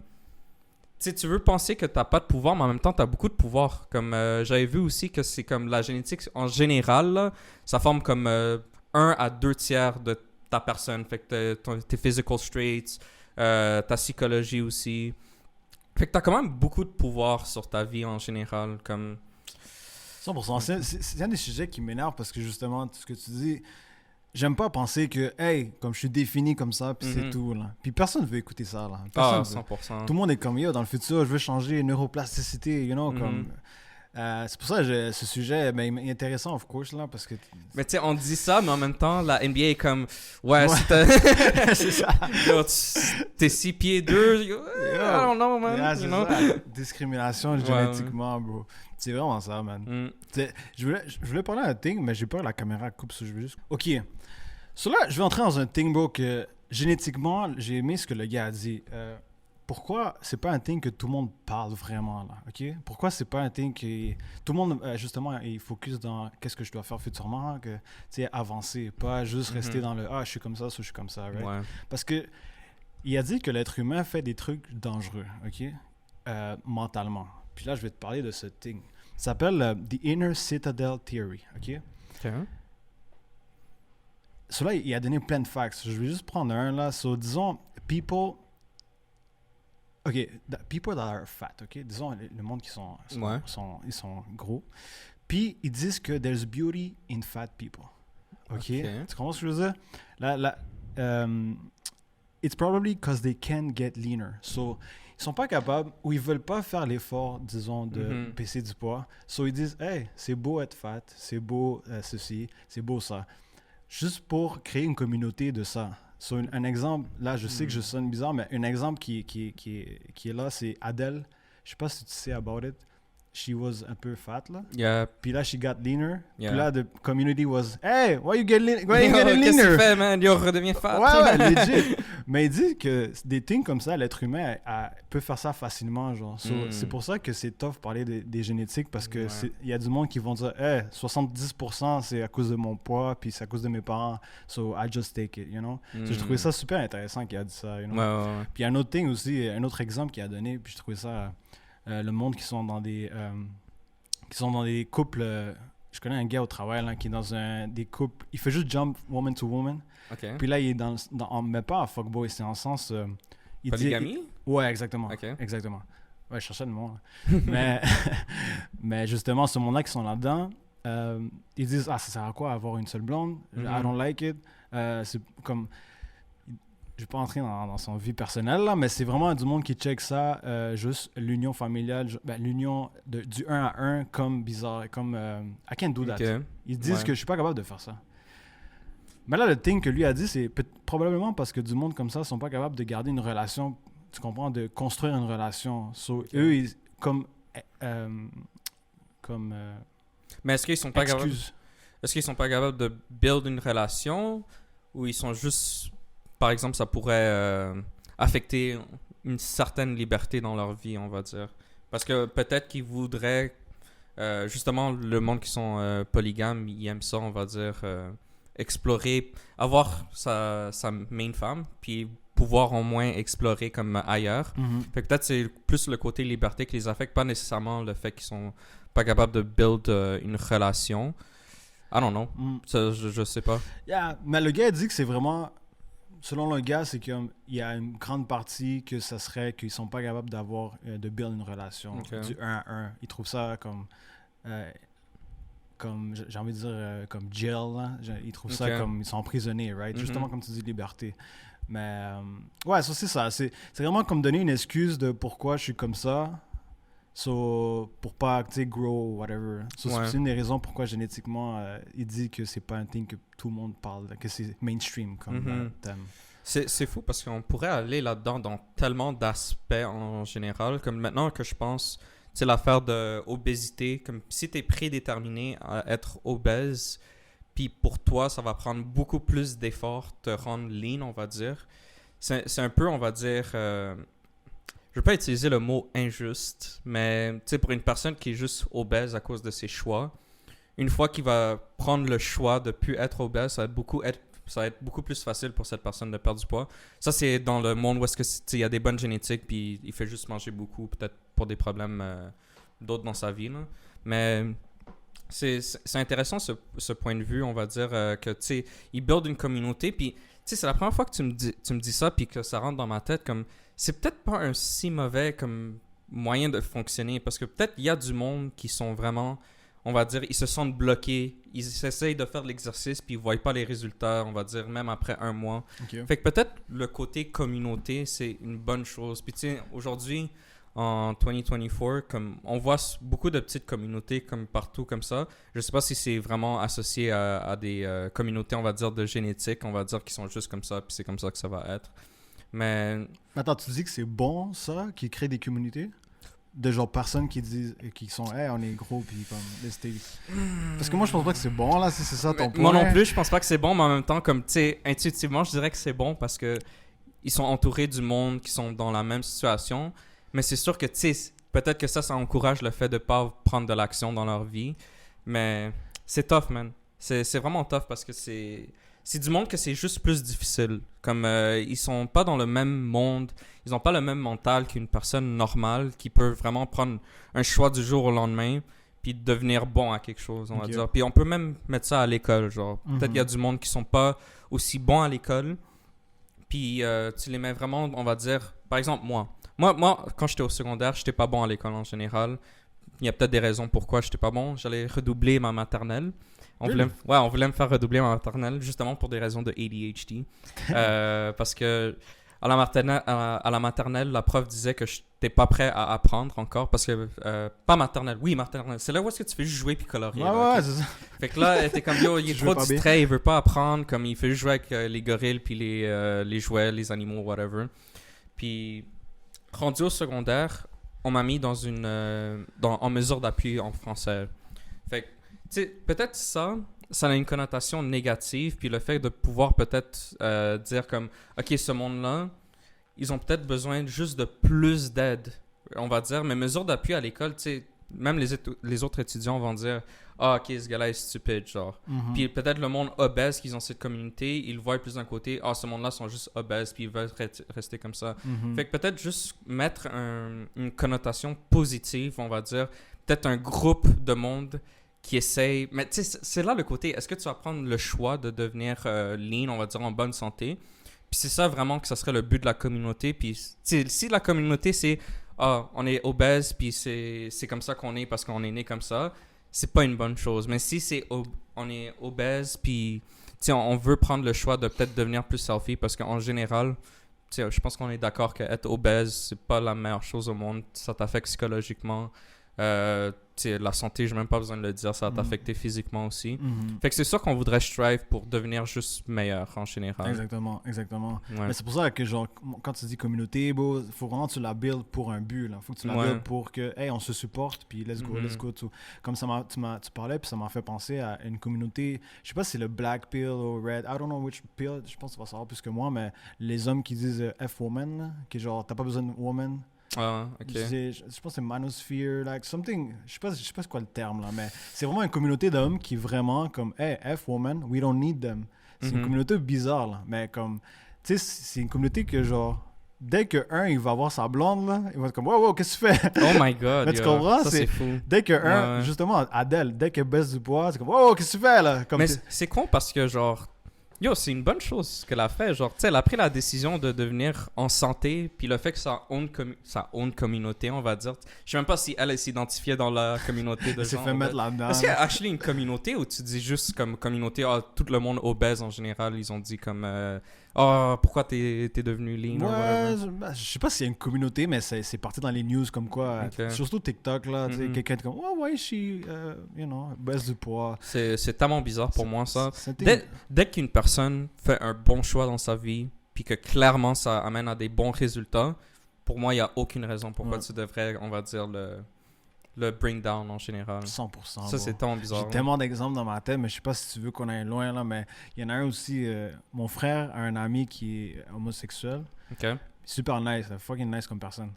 Tu sais, tu veux penser que t'as pas de pouvoir, mais en même temps, t'as beaucoup de pouvoir. Comme j'avais vu aussi que c'est comme la génétique, en général, là, ça forme comme 1 à 2 tiers de ta personne. Fait que tes physical traits, ta psychologie aussi. Fait que t'as quand même beaucoup de pouvoir sur ta vie en général. Comme... 100%. C'est un des sujets qui m'énerve parce que justement, tout ce que tu dis, j'aime pas penser que, hey, comme je suis défini comme ça, puis c'est tout, là. Puis personne veut écouter ça, là. Ah, Personne veut. 100%. Tout le monde est comme, yo, dans le futur, je veux changer neuroplasticité, you know, comme... c'est pour ça que ce sujet est intéressant, of course, là, parce que... Mais tu sais, on dit ça, mais en même temps, la NBA est comme... Ouais, si t'as... c'est ça. Yo, t'es 6 pieds 2, I don't know, man. Yeah, you c'est know? ça. Discrimination génétiquement, bro. C'est vraiment ça, man. Je voulais parler d'un thing, mais j'ai peur que la caméra coupe ça. Je veux juste... OK. So là, je vais entrer dans un thing, bro, que génétiquement, j'ai aimé ce que le gars a dit. Pourquoi c'est pas un thing que tout le monde parle vraiment, là, OK? Pourquoi c'est pas un thing que tout le monde, justement, il focus dans qu'est-ce que je dois faire futurement, que, tu sais, avancer, pas juste rester dans le « Ah, je suis comme ça, je suis comme ça, right? » Ouais. Parce que il a dit que l'être humain fait des trucs dangereux, OK? Mentalement. Puis là, je vais te parler de ce thing. Ça s'appelle The Inner Citadel Theory, OK? Cela, il a donné plein de facts. Je vais juste prendre un, là. So, disons, people that are fat, OK? Disons, le monde qui sont ils sont gros. Puis, ils disent que there's beauty in fat people. OK? Tu comprends ce que je veux dire? It's probably because they can't get leaner. So, ils sont pas capables ou ils veulent pas faire l'effort, disons, de baisser du poids. So, ils disent, hey, c'est beau être fat, c'est beau ceci, c'est beau ça. Juste pour créer une communauté de ça. So, un exemple, là, je sais que je sonne bizarre, mais un exemple qui est là, c'est Adele. Je sais pas si tu sais about it. She was un peu fat, là. Yeah. Puis là, she got leaner. Yeah. Puis là, the community was, hey, why you getting leaner? Qu'est-ce que tu fais, man? Yo, redeviens fat. Ouais, legit. Mais il dit que des things comme ça, l'être humain peut faire ça facilement, genre. So, c'est pour ça que c'est tough de parler des génétiques, parce que il y a du monde qui vont dire, hey, 70% c'est à cause de mon poids, puis c'est à cause de mes parents, so I just take it, you know. So, j'ai trouvé ça super intéressant qu'il a dit ça, you know. Ouais. Puis un autre thing aussi, un autre exemple qu'il a donné, puis j'ai trouvé ça, le monde qui sont dans des couples. Je connais un gars au travail là, qui est dans des couples. Il fait juste jump woman to woman. OK. Puis là, il est mais pas en fuckboy, c'est en sens. Polygamie? Ouais, exactement. OK. Exactement. Ouais, je cherchais le mot. mais justement, ce monde-là qui sont là-dedans, ils disent ça sert à quoi avoir une seule blonde? I don't like it. C'est comme je vais pas entrer dans son vie personnelle là, mais c'est vraiment du monde qui check ça juste l'union familiale, l'union du 1 à 1 comme bizarre, comme I can't do that. Ils disent que je suis pas capable de faire ça. Mais là, le thing que lui a dit, c'est probablement parce que du monde comme ça sont pas capables de garder une relation, tu comprends, de construire une relation. So, eux, ils, mais est-ce qu'ils sont pas capables? Est-ce qu'ils sont pas capables de build une relation ou ils sont juste, par exemple, ça pourrait affecter une certaine liberté dans leur vie, on va dire. Parce que peut-être qu'ils voudraient, justement, le monde qui sont polygames, ils aiment ça, on va dire, explorer, avoir sa main femme, puis pouvoir au moins explorer comme ailleurs. Fait que peut-être c'est plus le côté liberté qui les affecte, pas nécessairement le fait qu'ils sont pas capables de build une relation. I don't know. Ça, je sais pas. Yeah, mais le gars dit que c'est vraiment... Selon le gars, c'est qu'il y a une grande partie que ça serait qu'ils sont pas capables d'avoir, de build une relation du 1 à 1. Ils trouvent ça comme j'ai envie de dire, comme jail. Là. Ils trouvent ça comme, ils sont emprisonnés, right? Justement, comme tu dis, liberté. Mais, ouais, ça, c'est ça. C'est vraiment comme donner une excuse de pourquoi je suis comme ça. So, pour pas, tu sais, grow, whatever. So, c'est une des raisons pourquoi génétiquement, il dit que c'est pas un thing que tout le monde parle, que c'est mainstream comme thème. C'est fou parce qu'on pourrait aller là-dedans dans tellement d'aspects en général. Comme maintenant que je pense, c'est l'affaire de obésité. Comme si t'es prédéterminé à être obèse, puis pour toi, ça va prendre beaucoup plus d'efforts te rendre lean, on va dire. C'est un peu, on va dire... je vais pas utiliser le mot injuste, mais tu sais, pour une personne qui est juste obèse à cause de ses choix, une fois qu'il va prendre le choix de plus être obèse, ça va être beaucoup plus facile pour cette personne de perdre du poids. Ça, c'est dans le monde où est-ce que il y a des bonnes génétiques, puis il fait juste manger beaucoup, peut-être pour des problèmes d'autres dans sa vie. Là. Mais c'est intéressant ce point de vue, on va dire, que tu sais, il build une communauté, puis tu sais, c'est la première fois que tu me dis ça, puis que ça rentre dans ma tête comme... C'est peut-être pas un si mauvais comme moyen de fonctionner parce que peut-être il y a du monde qui sont vraiment, on va dire, ils se sentent bloqués, ils essayent de faire de l'exercice puis ils voient pas les résultats, on va dire, même après 1 mois. Fait que peut-être le côté communauté, c'est une bonne chose. Puis tu sais, aujourd'hui, en 2024, comme on voit beaucoup de petites communautés comme partout comme ça. Je sais pas si c'est vraiment associé à des communautés, on va dire, de génétique, on va dire, qui sont juste comme ça puis c'est comme ça que ça va être. Mais... Attends, tu dis que c'est bon, ça, qui crée des communautés? De genre personnes qui disent, qui sont, hey, on est gros, puis comme, let's take. Parce que moi, je pense pas que c'est bon, là, si c'est ça ton point. Moi non plus, je pense pas que c'est bon, mais en même temps, comme, tu sais, intuitivement, je dirais que c'est bon parce que ils sont entourés du monde qui sont dans la même situation. Mais c'est sûr que, tu sais, peut-être que ça encourage le fait de pas prendre de l'action dans leur vie. Mais c'est tough, man. C'est vraiment tough parce que c'est du monde que c'est juste plus difficile. Comme ils sont pas dans le même monde, ils ont pas le même mental qu'une personne normale qui peut vraiment prendre un choix du jour au lendemain puis devenir bon à quelque chose, on va dire. Puis on peut même mettre ça à l'école, genre. Peut-être qu'il y a du monde qui sont pas aussi bons à l'école. Puis tu les mets vraiment, on va dire, par exemple moi, quand j'étais au secondaire, j'étais pas bon à l'école en général. Il y a peut-être des raisons pourquoi j'étais pas bon. J'allais redoubler ma maternelle. On voulait me faire redoubler ma maternelle justement pour des raisons de ADHD. Parce que à la maternelle, la prof disait que je n'étais pas prêt à apprendre encore. Parce que, pas maternelle, oui, maternelle. C'est là où est-ce que tu fais juste jouer puis colorier. Ouais, c'est ça. Fait que là, elle était comme, yo, il est trop distrait, il veut pas apprendre. Comme il fait juste jouer avec les gorilles puis les jouets, les animaux, whatever. Puis, rendu au secondaire, on m'a mis en mesure d'appui en français. Fait que, tu sais, peut-être ça a une connotation négative, puis le fait de pouvoir peut-être dire comme, ok, ce monde-là, ils ont peut-être besoin juste de plus d'aide, on va dire, mais mesure d'appui à l'école, tu sais, même les autres étudiants vont dire, ah, ok, ce gars-là est stupide, genre. Puis peut-être le monde obèse qu'ils ont cette communauté, ils le voient plus d'un côté, ah, ce monde-là sont juste obèses, puis ils veulent rester comme ça. Fait que peut-être juste mettre une connotation positive, on va dire, peut-être un groupe de monde qui essaye... Mais tu sais, c'est là le côté, est-ce que tu vas prendre le choix de devenir lean, on va dire, en bonne santé? Puis c'est ça vraiment que ça serait le but de la communauté. Puis si la communauté, c'est, on est obèse, puis c'est comme ça qu'on est parce qu'on est né comme ça, c'est pas une bonne chose. Mais si on est obèse, puis on veut prendre le choix de peut-être devenir plus healthy, parce qu'en général, je pense qu'on est d'accord qu'être obèse, c'est pas la meilleure chose au monde. Ça t'affecte psychologiquement. La santé, j'ai même pas besoin de le dire, ça va t'affecter physiquement aussi. Fait que c'est sûr qu'on voudrait strive pour devenir juste meilleur en général. Exactement. Ouais. Mais c'est pour ça que, genre, quand tu dis communauté, bro, faut vraiment que tu la build pour un but, là. Faut que tu la build pour que, hey, on se supporte, puis let's go. Comme tu parlais, puis ça m'a fait penser à une communauté, je sais pas si c'est le Black Pill ou Red, I don't know which pill, je pense que tu vas savoir plus que moi, mais les hommes qui disent F-woman, là, qui est genre, t'as pas besoin de woman. Ah, ok. Je pense que c'est manosphere, like something, je sais pas c'est quoi le terme là, mais c'est vraiment une communauté d'hommes qui vraiment comme, hey, F-woman, we don't need them. C'est une communauté bizarre là, mais comme, tu sais, c'est une communauté que genre, dès que il va voir sa blonde là, il va être comme, wow, qu'est-ce que tu fais? Oh my god, mais tu comprends? Ça c'est fou. Dès que justement, Adèle, dès qu'elle baisse du poids, c'est comme, wow, qu'est-ce que tu fais là? Comme mais c'est con parce que genre, c'est une bonne chose qu'elle a fait. Genre, tu sais, elle a pris la décision de devenir en santé, puis le fait que sa own communauté, on va dire. Je sais même pas si elle s'identifiait dans la communauté de elle s'est gens. fait mettre là-dedans. Est-ce qu'il y a actually une communauté où tu dis juste comme communauté, tout le monde obèse en général, ils ont dit comme, pourquoi t'es devenu lean? Ouais, je sais pas s'il y a une communauté, mais c'est parti dans les news comme quoi, surtout TikTok, là, tu sais, quelqu'un est comme, baisse du poids. C'est tellement bizarre pour moi, ça. Dès qu'une personne fait un bon choix dans sa vie, puis que clairement ça amène à des bons résultats, pour moi, il n'y a aucune raison pourquoi tu devrais, on va dire, le bring down en général. 100%. Ça, c'est tellement bizarre. J'ai tellement d'exemples dans ma tête, mais je sais pas si tu veux qu'on aille loin, là, mais il y en a un aussi, mon frère a un ami qui est homosexuel. OK. Super nice, fucking nice comme personne.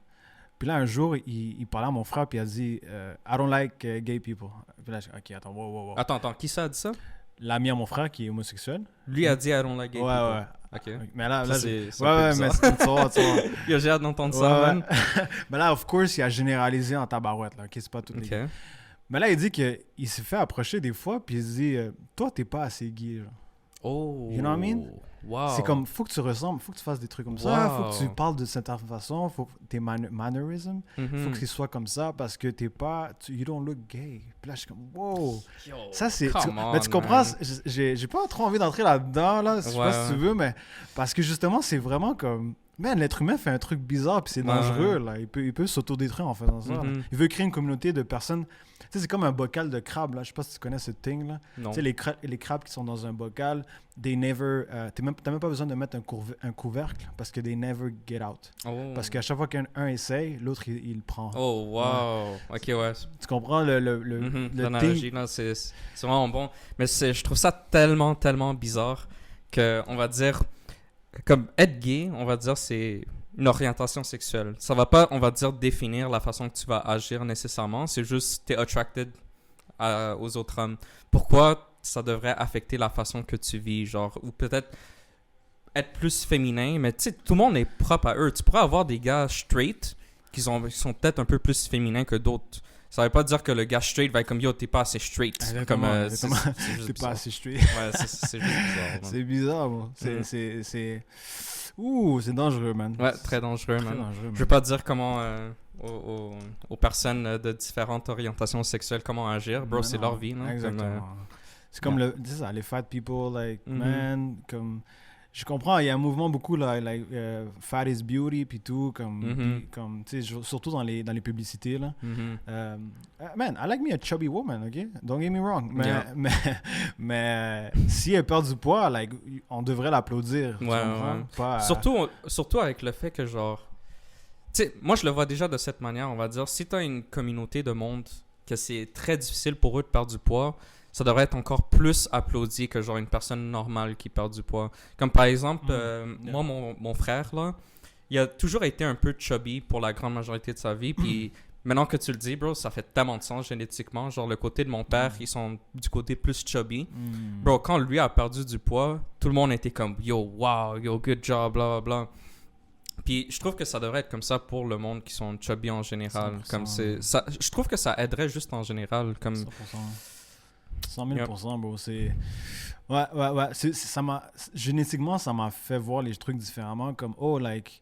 Puis là, un jour, il parlait à mon frère, puis il a dit I don't like gay people. Puis là, j'ai dit, OK, attends, wow. Attends, qui ça a dit ça? L'ami à mon frère qui est homosexuel. Lui a dit I don't like gay people. Ouais. OK. Mais là, c'est mais tu vois. J'ai hâte d'entendre ça, man. Mais là, of course, il a généralisé en tabarouette, là. C'est pas toutes les gays. Mais là, il dit qu'il s'est fait approcher des fois, puis il se dit toi, t'es pas assez gay, genre. Oh. You know what I mean? Wow. C'est comme, faut que tu ressembles, faut que tu fasses des trucs comme ça, faut que tu parles de cette façon, faut que tes mannerisms, faut que ce soit comme ça parce que t'es pas, you don't look gay. Puis là, je suis comme, wow. Yo, ça, c'est. Mais tu comprends, j'ai pas trop envie d'entrer là-dedans, là, je sais pas si tu veux, mais parce que justement, c'est vraiment comme. Man, l'être humain fait un truc bizarre, puis c'est dangereux, là. Il peut s'autodétruire en faisant ça. Il veut créer une communauté de personnes. Tu sais, c'est comme un bocal de crabes, là. Je sais pas si tu connais ce thing, là. Non. Tu sais, les crabes qui sont dans un bocal, they never. T'as même pas besoin de mettre un couvercle parce que they never get out. Oh. Parce qu'à chaque fois qu'un essaye, l'autre, il le prend. Oh, wow. Ouais. Ok, ouais. Tu comprends le l'analogie, là, c'est vraiment bon. Mais je trouve ça tellement, tellement bizarre que, on va dire. Comme être gay, on va dire, c'est une orientation sexuelle. Ça va pas, on va dire, définir la façon que tu vas agir nécessairement. C'est juste, t'es attracted aux autres hommes. Pourquoi ça devrait affecter la façon que tu vis, genre, ou peut-être être plus féminin, mais tu sais, tout le monde est propre à eux. Tu pourrais avoir des gars straight qui sont peut-être un peu plus féminins que d'autres. Ça veut pas dire que le gars straight va être comme, yo, t'es pas assez straight. Exactement. T'es pas assez straight. Ouais, c'est juste bizarre. C'est bizarre, bon. C'est dangereux, man. Ouais, très dangereux, man. Je veux pas dire comment aux personnes de différentes orientations sexuelles comment agir. Bro, c'est leur vie, non? Exactement. C'est comme les fat people, like, man, comme... Je comprends, il y a un mouvement beaucoup, là, like, fat is beauty, puis tout, comme tu sais, surtout dans les publicités, là. Man, I like me a chubby woman, OK? Don't get me wrong. Mais si elle perd du poids, like, on devrait l'applaudir. Ouais. Pas, surtout avec le fait que, genre... Tu sais, moi, je le vois déjà de cette manière, on va dire. Si tu as une communauté de monde que c'est très difficile pour eux de perdre du poids, ça devrait être encore plus applaudi que genre une personne normale qui perd du poids. Comme par exemple, moi, mon frère, là, il a toujours été un peu chubby pour la grande majorité de sa vie. Puis maintenant que tu le dis, bro, ça fait tellement de sens génétiquement. Genre, le côté de mon père, ils sont du côté plus chubby. Bro, quand lui a perdu du poids, tout le monde était comme, yo, wow, yo, good job, bla, bla, bla. Puis je trouve que ça devrait être comme ça pour le monde qui sont chubby en général. Comme ça, je trouve que ça aiderait juste en général. Comme 100%. 100 000%, bro. C'est... Ouais. Génétiquement, ça m'a fait voir les trucs différemment. Comme, like...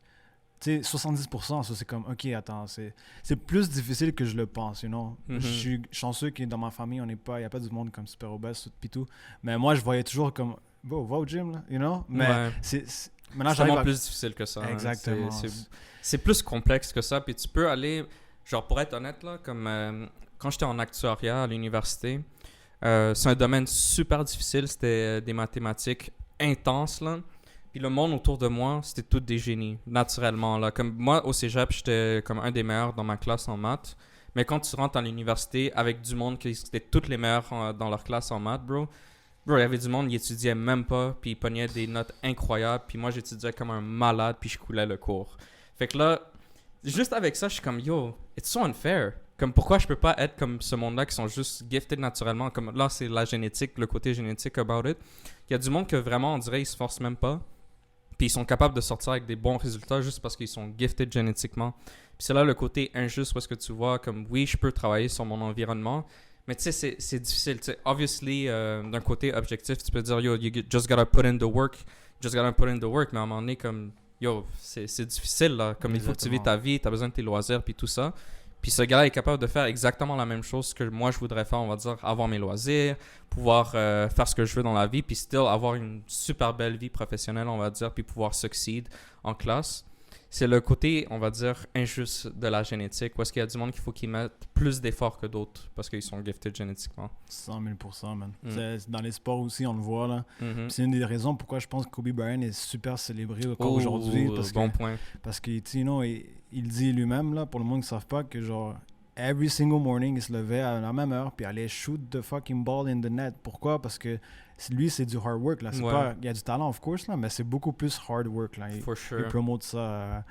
tu sais, 70%, ça, c'est comme, OK, attends, c'est plus difficile que je le pense, you know. Je suis chanceux que dans ma famille, il n'y a pas du monde comme super obèse, pis tout. Mais moi, je voyais toujours comme, bon, va au gym, là, you know. Mais Ouais. maintenant, C'est j'arrive vraiment à... plus difficile que ça. Hein. Exactement. C'est plus complexe que ça. Puis tu peux aller, genre pour être honnête, là, comme quand j'étais en actuariat à l'université, c'est un domaine super difficile. C'était des mathématiques intenses, là. Puis le monde autour de moi, c'était tous des génies, naturellement. Là. Comme moi, au cégep, j'étais comme un des meilleurs dans ma classe en maths. Mais quand tu rentres à l'université avec du monde qui étaient tous les meilleurs dans leur classe en maths, bro, il y avait du monde, ils étudiaient même pas, puis ils pognaient des notes incroyables. Puis moi, j'étudiais comme un malade, puis je coulais le cours. Fait que là, juste avec ça, je suis comme, yo, it's so unfair. Comme pourquoi je peux pas être comme ce monde-là qui sont juste gifted naturellement. Comme là, c'est la génétique, le côté génétique about it. Il y a du monde que vraiment, on dirait, ils se forcent même pas. Puis ils sont capables de sortir avec des bons résultats juste parce qu'ils sont gifted génétiquement. Puis c'est là le côté injuste parce que tu vois comme oui, je peux travailler sur mon environnement, mais tu sais, c'est difficile. T'sais, obviously, d'un côté objectif, tu peux dire yo, you just gotta put in the work, mais à un moment donné, comme yo, c'est difficile là. Comme il faut que tu vis ta vie, tu as besoin de tes loisirs, puis tout ça. Puis ce gars-là est capable de faire exactement la même chose que moi je voudrais faire, on va dire, avoir mes loisirs, pouvoir faire ce que je veux dans la vie, puis still avoir une super belle vie professionnelle, on va dire, puis pouvoir succeed en classe. C'est le côté, on va dire, injuste de la génétique, où est-ce qu'il y a du monde qu'il faut qu'ils mettent plus d'efforts que d'autres, parce qu'ils sont gifted génétiquement. 100 000%, man. C'est dans les sports aussi, on le voit, là. C'est une des raisons pourquoi je pense que Kobe Bryant est super célébré encore aujourd'hui. Parce que, tu sais, il dit lui-même, là, pour le monde qui ne savent pas, que genre, every single morning, il se levait à la même heure, puis allait shoot the fucking ball in the net. Pourquoi? Parce que lui, c'est du hard work, là. C'est pas, il y a du talent, of course, là, mais c'est beaucoup plus hard work, là. Il promote ça.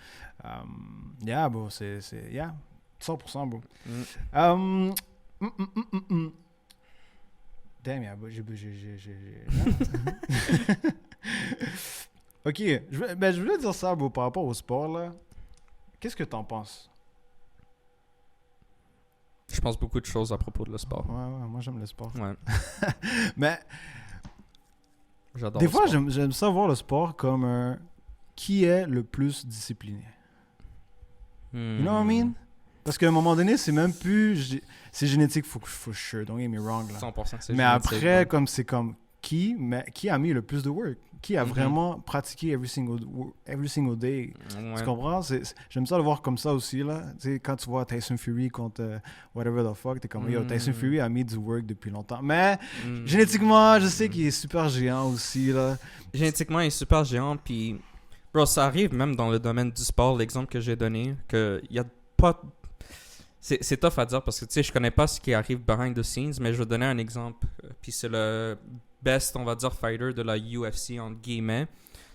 Yeah, bro, c'est 100%, bro. Damn, yeah, j'ai... OK, je voulais dire ça, bro, par rapport au sport, là. Qu'est-ce que t'en penses? Je pense beaucoup de choses à propos de le sport. Ouais, moi j'aime le sport. Ouais. Mais j'adore des le fois, sport. j'aime ça voir le sport comme un... Qui est le plus discipliné? You know what I mean? Parce qu'à un moment donné, c'est même plus... C'est génétique, for sure, don't get me wrong. Là. 100% c'est mais génétique. après, Ouais. comme c'est comme... Qui a mis le plus de work? Qui a vraiment pratiqué every single day? Ouais. Tu comprends? J'aime ça le voir comme ça aussi, là. Tu sais, quand tu vois Tyson Fury contre whatever the fuck, t'es comme, yo, Tyson Fury a mis du work depuis longtemps. Mais génétiquement, je sais qu'il est super géant aussi, là. Génétiquement, il est super géant, puis... Bro, ça arrive même dans le domaine du sport, l'exemple que j'ai donné, que y a pas... C'est tough à dire parce que, tu sais, je connais pas ce qui arrive behind the scenes, mais je vais donner un exemple. Puis c'est le best, on va dire, fighter de la UFC, entre guillemets.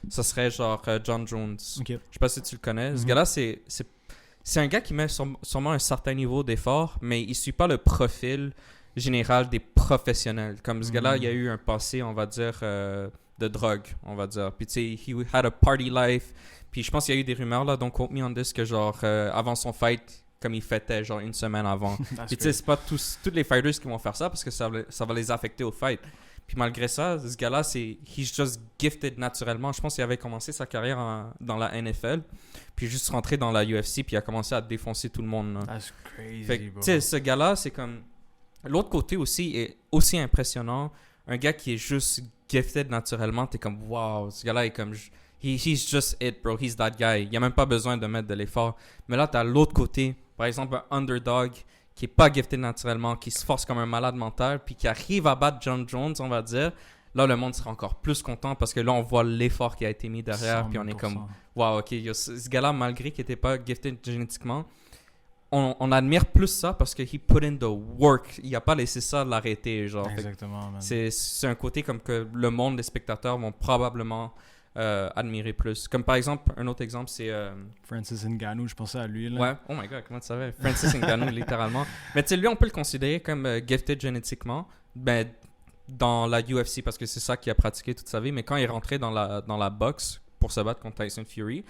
Ça serait genre John Jones. Okay. Je sais pas si tu le connais. Ce gars-là, c'est un gars qui met sûrement un certain niveau d'effort, mais il suit pas le profil général des professionnels. Comme ce gars-là, il a eu un passé, on va dire, de drogue, on va dire. Puis tu sais, he had a party life. Puis je pense qu'il y a eu des rumeurs, là, donc quote me on this, que genre, avant son fight, comme il fêtait genre une semaine avant. Puis tu sais, c'est pas tous les fighters qui vont faire ça parce que ça va les affecter au fight. Puis malgré ça, ce gars-là, he's just gifted naturellement. Je pense qu'il avait commencé sa carrière dans la NFL, puis juste rentré dans la UFC, puis il a commencé à défoncer tout le monde. Là. That's crazy, fait que, bro. tu sais, ce gars-là, c'est comme... L'autre côté aussi est aussi impressionnant. Un gars qui est juste gifted naturellement, t'es comme, wow, ce gars-là est comme... He's just it, bro. He's that guy. Il n'y a même pas besoin de mettre de l'effort. Mais là, t'as l'autre côté. Par exemple, un underdog qui est pas gifté naturellement, qui se force comme un malade mental, puis qui arrive à battre John Jones, on va dire. Là, le monde sera encore plus content parce que là, on voit l'effort qui a été mis derrière, puis on est comme, wow, ok, ce gars-là, malgré qu'il n'était pas gifté génétiquement, on admire plus ça parce que he put in the work. Il n'a pas laissé ça l'arrêter, genre. Exactement, man. C'est un côté comme que le monde des spectateurs vont probablement admirer plus. Comme par exemple, un autre exemple, c'est... Francis Ngannou, je pensais à lui, là. Ouais, oh my god, comment tu savais? Francis Ngannou, littéralement. Mais tu sais, lui, on peut le considérer comme gifted génétiquement, ben, dans la UFC, parce que c'est ça qu'il a pratiqué toute sa vie. Mais quand il est rentré dans la boxe pour se battre contre Tyson Fury,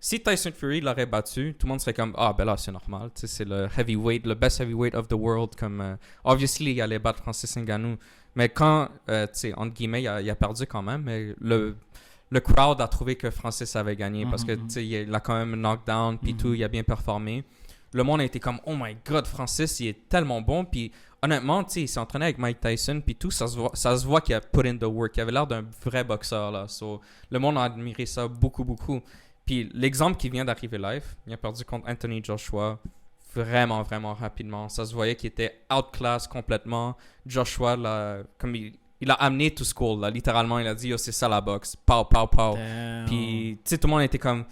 si Tyson Fury l'aurait battu, tout le monde serait comme, ah, ben là, c'est normal. Tu sais, c'est le heavyweight, le best heavyweight of the world. Comme, obviously, il allait battre Francis Ngannou. Mais quand, tu sais, entre guillemets, il a perdu quand même, mais le le crowd a trouvé que Francis avait gagné parce que, Mhm. tu sais, il a quand même knockdown, puis Mhm. tout, il a bien performé. Le monde a été comme, oh my god, Francis, il est tellement bon. Puis honnêtement, tu sais, il s'est entraîné avec Mike Tyson, puis tout, ça se voit qu'il a put in the work. Il avait l'air d'un vrai boxeur, là. So, le monde a admiré ça beaucoup, beaucoup. Puis l'exemple qui vient d'arriver live, il a perdu contre Anthony Joshua vraiment, vraiment rapidement. Ça se voyait qu'il était outclass complètement. Joshua, là, comme il a amené to school, là, littéralement. Il a dit, yo, c'est ça la boxe. Pow, pow, pow. Damn. Puis, tu sais, tout le monde était comme,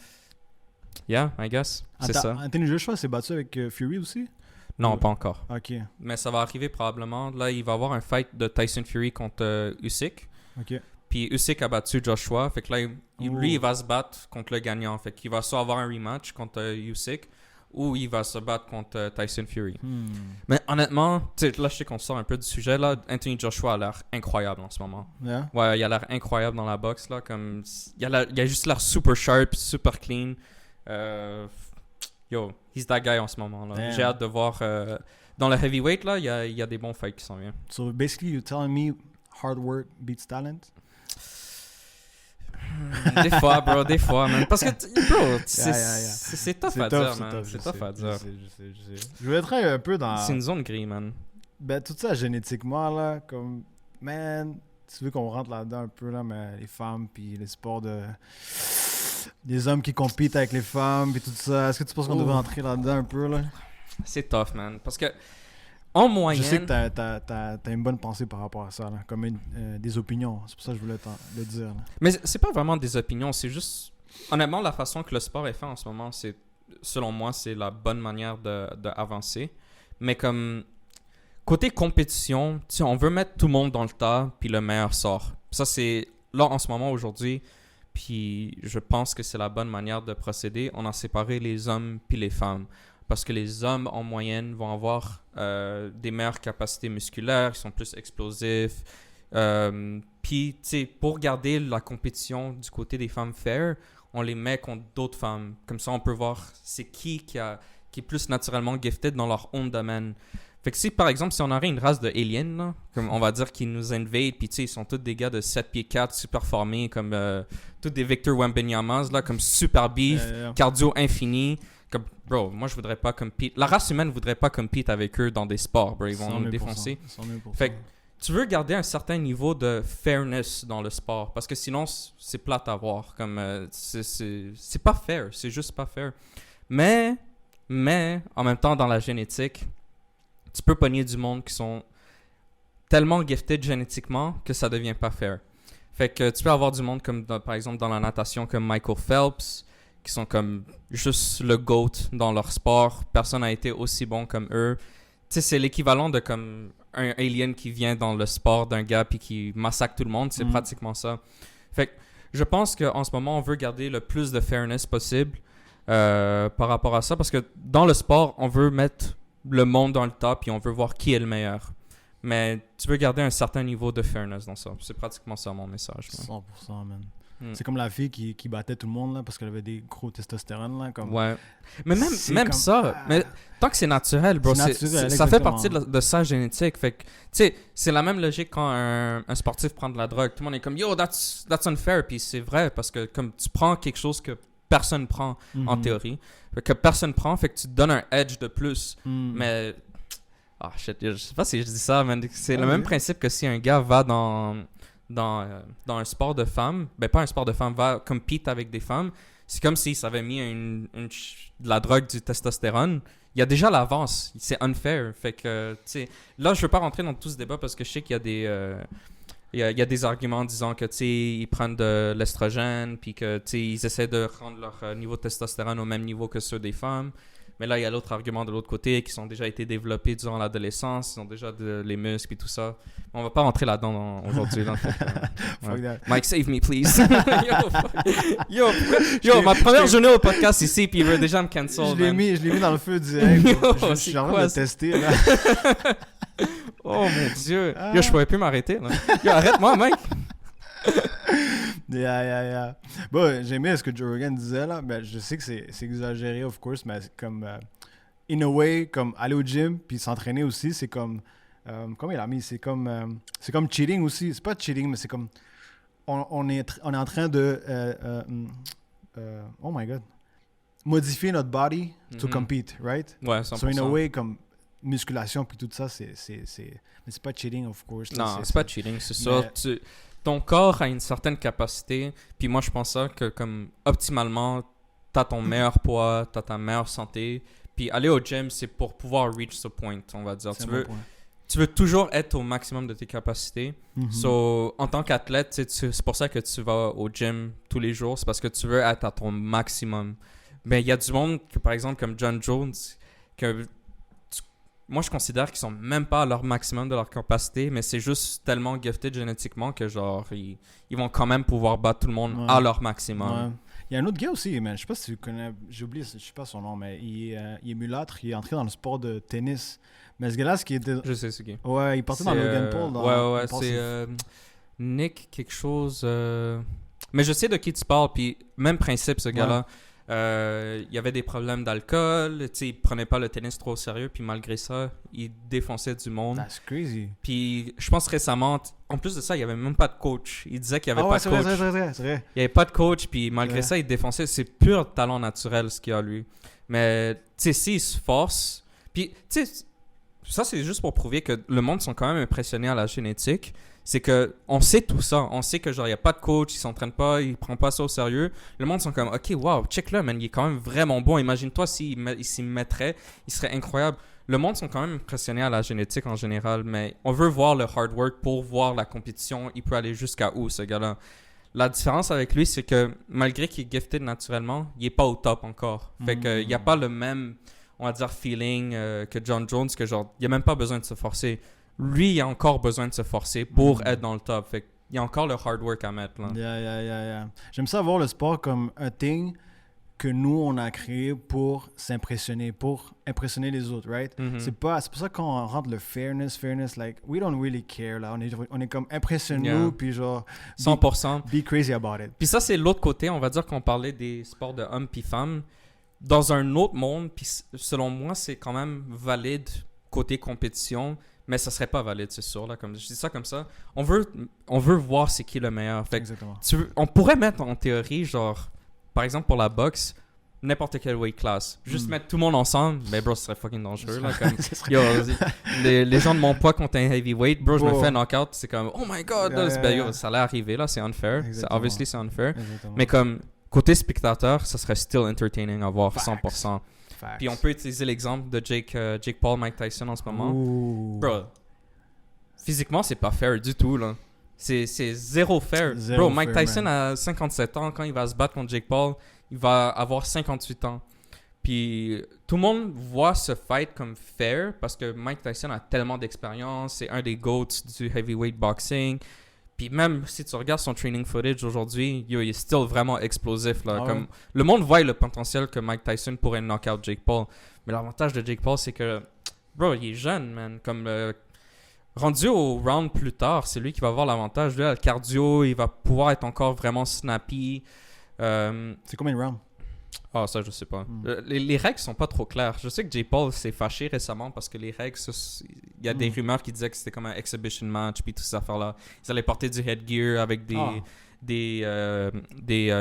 yeah, I guess, c'est ça. Anthony Joshua s'est battu avec Fury aussi? Non, pas encore. Ok, Mais ça va arriver probablement. Là, il va y avoir un fight de Tyson Fury contre Usyk. ok. Puis Usyk a battu Joshua. Fait que là, Ouh. lui, il va se battre contre le gagnant. Fait qu'il va soit avoir un rematch contre Usyk ou il va se battre contre Tyson Fury. Mais honnêtement, tu sais, là, je sais qu'on sort un peu du sujet. Là, Anthony Joshua a l'air incroyable en ce moment. Yeah. Ouais, il a l'air incroyable dans la boxe. Là, comme, il a juste l'air super sharp, super clean. Yo, he's that guy en ce moment. Là. Damn. J'ai hâte de voir. Dans le heavyweight, là, il y a des bons fights qui s'en viennent. So basically, you're telling me hard work beats talent? Des fois, bro, des fois, man. Parce que, bro, c'est yeah. c'est tough à dire, man. C'est tough à dire. Je sais. Je voulais être un peu dans... C'est une zone grise, man. Ben, tout ça génétiquement, là, comme... Man, tu veux qu'on rentre là-dedans un peu, là, mais les femmes, puis les sports de... Les hommes qui compitent avec les femmes, puis tout ça. Est-ce que tu penses qu'on devrait entrer là-dedans un peu, là? C'est tough, man. Parce que, en moyenne... Je sais que t'as une bonne pensée par rapport à ça, là. Comme des opinions. C'est pour ça que je voulais le dire, là. Mais c'est pas vraiment des opinions, c'est juste... Honnêtement, la façon que le sport est fait en ce moment, c'est, selon moi, c'est la bonne manière d'avancer. Mais comme... Côté compétition, tu sais, on veut mettre tout le monde dans le tas, puis le meilleur sort. Ça, c'est... Là, en ce moment, aujourd'hui, puis je pense que c'est la bonne manière de procéder. On a séparé les hommes puis les femmes. Parce que les hommes, en moyenne, vont avoir des meilleures capacités musculaires, ils sont plus explosifs. Puis, tu sais, pour garder la compétition du côté des femmes fair, on les met contre d'autres femmes. Comme ça, on peut voir c'est qui est plus naturellement gifted dans leur own domaine. Fait que si, par exemple, si on aurait une race de aliens, là, comme on va dire qu'ils nous invadent, puis tu sais, ils sont tous des gars de 7 pieds 4, super formés, comme tous des Victor Wembanyama's, là, comme super beef, cardio infini. Comme, bro, moi, je voudrais pas compete. La race humaine voudrait pas compete avec eux dans des sports, bro. Ils vont nous défoncer. 100%. Fait que tu veux garder un certain niveau de fairness dans le sport, parce que sinon, c'est plate à voir. Comme, c'est pas fair, c'est juste pas fair. Mais, en même temps, dans la génétique, tu peux pogner du monde qui sont tellement gifted génétiquement que ça devient pas fair. Fait que tu peux avoir du monde comme, par exemple, dans la natation, comme Michael Phelps, qui sont comme juste le GOAT dans leur sport. Personne n'a été aussi bon comme eux. Tu sais, c'est l'équivalent de comme un alien qui vient dans le sport d'un gars puis qui massacre tout le monde. C'est pratiquement ça. Fait que je pense qu'en ce moment, on veut garder le plus de fairness possible par rapport à ça. Parce que dans le sport, on veut mettre le monde dans le top et on veut voir qui est le meilleur. Mais tu veux garder un certain niveau de fairness dans ça. C'est pratiquement ça mon message. 100%, man. C'est comme la fille qui battait tout le monde là, parce qu'elle avait des gros testostérone. Là, comme... Ouais. Mais même comme... ça, mais tant que c'est naturel, bro, ça fait partie de sa génétique. Fait que, tu sais, c'est la même logique quand un sportif prend de la drogue. Tout le monde est comme, yo, that's unfair. Puis c'est vrai, parce que comme tu prends quelque chose que personne prend en théorie, que personne prend, fait que tu te donnes un edge de plus. Mais, ah, shit, je sais pas si je dis ça, mais c'est le même principe que si un gars va dans un sport de femmes, ben pas un sport de femmes, va compete avec des femmes, c'est comme s'il s'avait mis de la drogue, du testostérone. Il y a déjà l'avance, c'est unfair. Fait que, tu sais, là, je veux pas rentrer dans tout ce débat parce que je sais qu'il y a des... Il y a des arguments disant que, tu sais, ils prennent de l'estrogène, puis que, tu sais, ils essaient de rendre leur niveau de testostérone au même niveau que ceux des femmes. Mais là, il y a l'autre argument de l'autre côté qui sont déjà été développés durant l'adolescence, ils ont déjà les muscles et tout ça. On va pas rentrer là-dedans aujourd'hui. Là, ouais. Mike, save me, please. yo, ma première journée au podcast ici, puis il veut déjà me cancel. Je l'ai mis dans le feu direct. Je suis en train de tester. Là. Oh mon Dieu. Yo, je pourrais plus m'arrêter. Là. Yo, arrête-moi, mec. Yeah. Bon, j'aimais ce que Joe Rogan disait là. Ben, je sais que c'est exagéré, of course, mais comme in a way, comme aller au gym puis s'entraîner aussi, c'est comme comment il a mis, c'est comme cheating aussi. C'est pas cheating, mais c'est comme on est en train de oh my god, modifier notre body to compete, right? Ouais, 100%. So in a way, comme musculation puis tout ça, mais c'est pas cheating, of course. Non, c'est pas cheating, c'est ça. Ton corps a une certaine capacité, puis moi je pense ça que comme optimalement, t'as ton meilleur poids, t'as ta meilleure santé, puis aller au gym, c'est pour pouvoir reach ce point, on va dire. Tu veux toujours être au maximum de tes capacités. So, en tant qu'athlète, c'est pour ça que tu vas au gym tous les jours, c'est parce que tu veux être à ton maximum. Mais il y a du monde, que, par exemple, comme John Jones, que moi je considère qu'ils sont même pas à leur maximum de leur capacité, mais c'est juste tellement gifted génétiquement que genre ils vont quand même pouvoir battre tout le monde à leur maximum. Ouais. Il y a un autre gars aussi, man. Je sais pas si tu connais, j'ai oublié, je sais pas son nom, mais il est mulâtre, il est entré dans le sport de tennis. Mais ce gars-là, ce qui était... Je sais ce qui est. Ouais, il partait dans Logan Paul. Ouais, c'est Nick quelque chose... Mais je sais de qui tu parles, puis même principe, ce gars-là. Il y avait des problèmes d'alcool, il prenait pas le tennis trop au sérieux, puis malgré ça, il défonçait du monde. That's crazy. Puis je pense récemment, en plus de ça, il y avait même pas de coach. Il disait qu'il y avait pas de coach. C'est vrai. Il y avait pas de coach, puis malgré ça, il défonçait. C'est pur talent naturel ce qu'il a lui. Mais tu sais, s'il se force, puis tu sais, ça c'est juste pour prouver que le monde sont quand même impressionnés à la génétique. C'est que on sait tout ça. On sait que genre, il n'y a pas de coach, il s'entraîne pas, il prend pas ça au sérieux. Le monde sont comme, ok, wow, check là, man, il est quand même vraiment bon. Imagine-toi s'il s'y mettrait, il serait incroyable. Le monde sont quand même impressionnés à la génétique en général, mais on veut voir le hard work pour voir la compétition. Il peut aller jusqu'à où, ce gars-là? La différence avec lui, c'est que malgré qu'il est gifted naturellement, il est pas au top encore. Fait qu'il n'y a pas le même, on va dire, feeling que John Jones, que genre, il n'y a même pas besoin de se forcer. Lui, il a encore besoin de se forcer pour être dans le top. Fait qu'il y a encore le hard work à mettre. Là. Yeah. J'aime ça voir le sport comme un thing que nous, on a créé pour s'impressionner, pour impressionner les autres, right? C'est pour ça qu'on rentre le fairness, like, we don't really care, là. On est comme impressionne-nous, puis genre... 100%. Be crazy about it. Puis ça, c'est l'autre côté. On va dire qu'on parlait des sports de hommes puis femmes. Dans un autre monde, puis selon moi, c'est quand même valide côté compétition. Mais ça serait pas valide, c'est sûr. Là, comme, je dis ça comme ça. On veut voir c'est qui le meilleur. Fait Exactement. On pourrait mettre en théorie, genre, par exemple pour la boxe, n'importe quelle weight class. Juste mettre tout le monde ensemble, mais bro, ce serait fucking dangereux. Là, comme, les gens de mon poids contre un heavyweight, bro, je me fais knockout, c'est comme, oh my god, ça allait arriver, là, c'est unfair. Obviously, c'est unfair. Exactement. Mais comme, côté spectateur, ça serait still entertaining à voir 100%. Puis on peut utiliser l'exemple de Jake Paul, Mike Tyson en ce moment. Ooh. Bro, physiquement, c'est pas fair du tout, là. C'est zéro fair. Bro, Mike Tyson a 57 ans. Quand il va se battre contre Jake Paul, il va avoir 58 ans. Puis tout le monde voit ce fight comme fair parce que Mike Tyson a tellement d'expérience. C'est un des GOATs du heavyweight boxing. Puis même si tu regardes son training footage aujourd'hui, il est still vraiment explosif. Là. Comme, le monde voit le potentiel que Mike Tyson pourrait knockout Jake Paul. Mais l'avantage de Jake Paul, c'est que, bro, il est jeune, man. Comme, rendu au round plus tard, c'est lui qui va avoir l'avantage. Lui, le cardio, il va pouvoir être encore vraiment snappy. C'est combien de rounds? Ah, ça, je sais pas. Les règles sont pas trop claires. Je sais que Jake Paul s'est fâché récemment parce que les règles, il y a des rumeurs qui disaient que c'était comme un exhibition match puis toutes ces affaires-là. Ils allaient porter du headgear avec des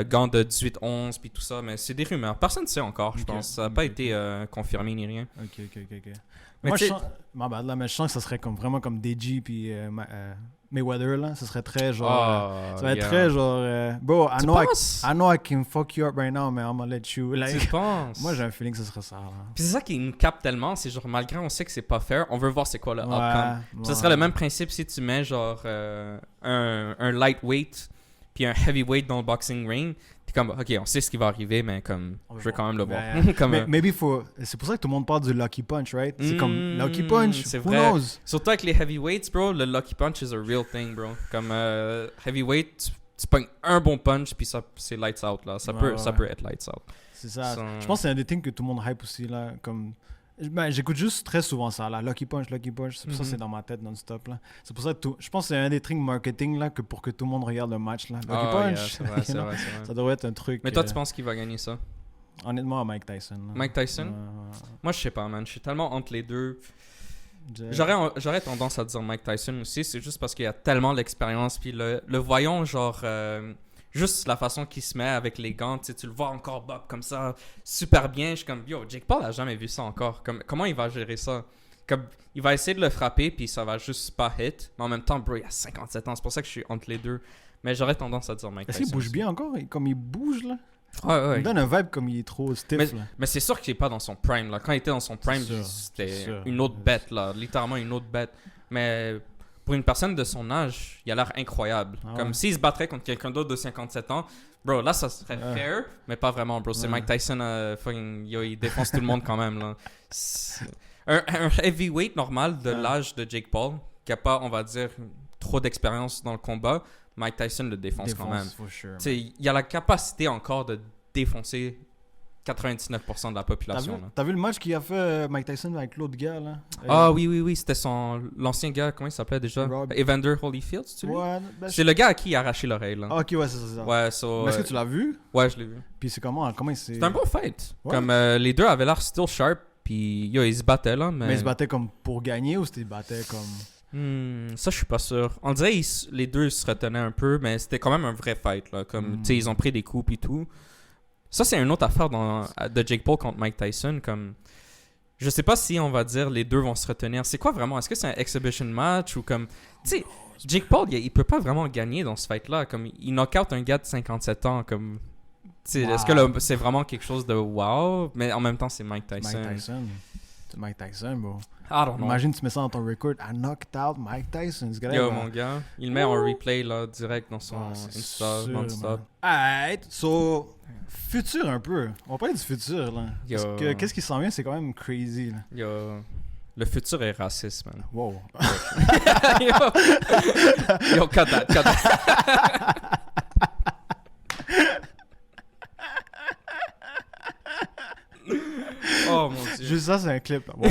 gants de 18-11 puis tout ça, mais c'est des rumeurs. Personne ne sait encore, je pense. Ça n'a pas été confirmé ni rien. Ok. Mais moi, je sens que ça serait comme, vraiment comme DJ puis Mayweather, là. Ça serait très genre... ça va être très genre... bro, I know I can fuck you up right now, mais I'm gonna let you... Like, tu penses? Moi, j'ai un feeling que ce serait ça, là. Puis c'est ça qui nous capte tellement, c'est genre, malgré on sait que c'est pas fair, on veut voir c'est quoi le outcome. Ça serait le même principe si tu mets genre un lightweight puis un heavyweight dans le boxing ring. T'es comme, ok, on sait ce qui va arriver, mais comme, je veux quand même le voir. C'est pour ça que tout le monde parle du Lucky Punch, right? C'est comme Lucky Punch, c'est who vrai. knows? Surtout avec les heavyweights, bro, le Lucky Punch is a real thing, bro. Comme heavyweight, tu pognes un bon punch, puis ça, c'est lights out, là. Ça peut être lights out. C'est ça. Je pense que c'est un des things que tout le monde hype aussi, là. Comme... j'écoute juste très souvent ça, là. Lucky Punch. C'est pour ça que c'est dans ma tête non-stop, là. C'est pour ça que je pense que c'est un des trucs marketing, là, pour que tout le monde regarde le match, là. Lucky Punch. Yeah, c'est vrai. Ça devrait être un truc. Mais toi, tu penses qu'il va gagner ça? Honnêtement, Mike Tyson. Là. Mike Tyson? Moi, je sais pas, man. Je suis tellement entre les deux. J'aurais tendance à dire Mike Tyson aussi, c'est juste parce qu'il y a tellement d'expérience, puis le voyons, genre, juste la façon qu'il se met avec les gants, tu le vois encore Bob comme ça, super bien, je suis comme, yo, Jake Paul a jamais vu ça encore, comment il va gérer ça? Comme, il va essayer de le frapper, puis ça va juste pas hit, mais en même temps, bro, il a 57 ans, c'est pour ça que je suis entre les deux, mais j'aurais tendance à dire Mike Tyson. Est-ce qu'il bouge bien encore? Comme il bouge, là? Ouais. Il me donne un vibe comme il est trop stiff, là. Mais c'est sûr qu'il est pas dans son prime, là. Quand il était dans son prime, c'était une autre bête, là. Littéralement une autre bête. Mais pour une personne de son âge, il a l'air incroyable. Comme s'il se battrait contre quelqu'un d'autre de 57 ans, bro, là, ça serait fair, mais pas vraiment, bro. C'est Mike Tyson, il défonce tout le monde quand même, là. Un heavyweight normal de l'âge de Jake Paul, qui a pas, on va dire, trop d'expérience dans le combat, Mike Tyson le défonce quand même. Sure, il a la capacité encore de défoncer 99% de la population. T'as vu le match qu'il a fait Mike Tyson avec l'autre gars, là? Oui, c'était l'ancien gars, comment il s'appelait déjà? Evander Holyfield, c'est lui? Ouais, c'est le gars à qui il a arraché l'oreille, là. Ok, ouais, c'est ça. Ouais, est-ce que tu l'as vu? Ouais, je l'ai vu. Puis c'est comment il s'est... C'était un bon fight. Ouais. Comme les deux avaient l'air still sharp, puis ils se battaient, là, mais... Mais ils se battaient comme pour gagner ou ils se battaient comme... ça, je suis pas sûr. On dirait les deux se retenaient un peu, mais c'était quand même un vrai fight, là. Comme, tu sais, ils ont pris des coups et tout. Ça, c'est une autre affaire de Jake Paul contre Mike Tyson. Comme, je sais pas si on va dire les deux vont se retenir. C'est quoi vraiment? Est-ce que c'est un exhibition match ou comme... Tu sais, Jake Paul, il peut pas vraiment gagner dans ce fight-là. Comme, il knock out un gars de 57 ans. Comme, est-ce que c'est vraiment quelque chose de wow? Mais en même temps, c'est Mike Tyson. C'est Mike Tyson, bro. I don't know. Imagine, tu mets ça dans ton record. I knocked out Mike Tyson. Yo, mon gars. Il le met en replay, là, direct dans son Insta, non-stop. Alright, so... Futur un peu. On va parler du futur, là. Parce que qu'est-ce qui s'en vient, c'est quand même crazy, là. Yo... Le futur est raciste, man. Wow. Yo, cut that. Oh mon dieu. Juste ça, c'est un clip. Bon.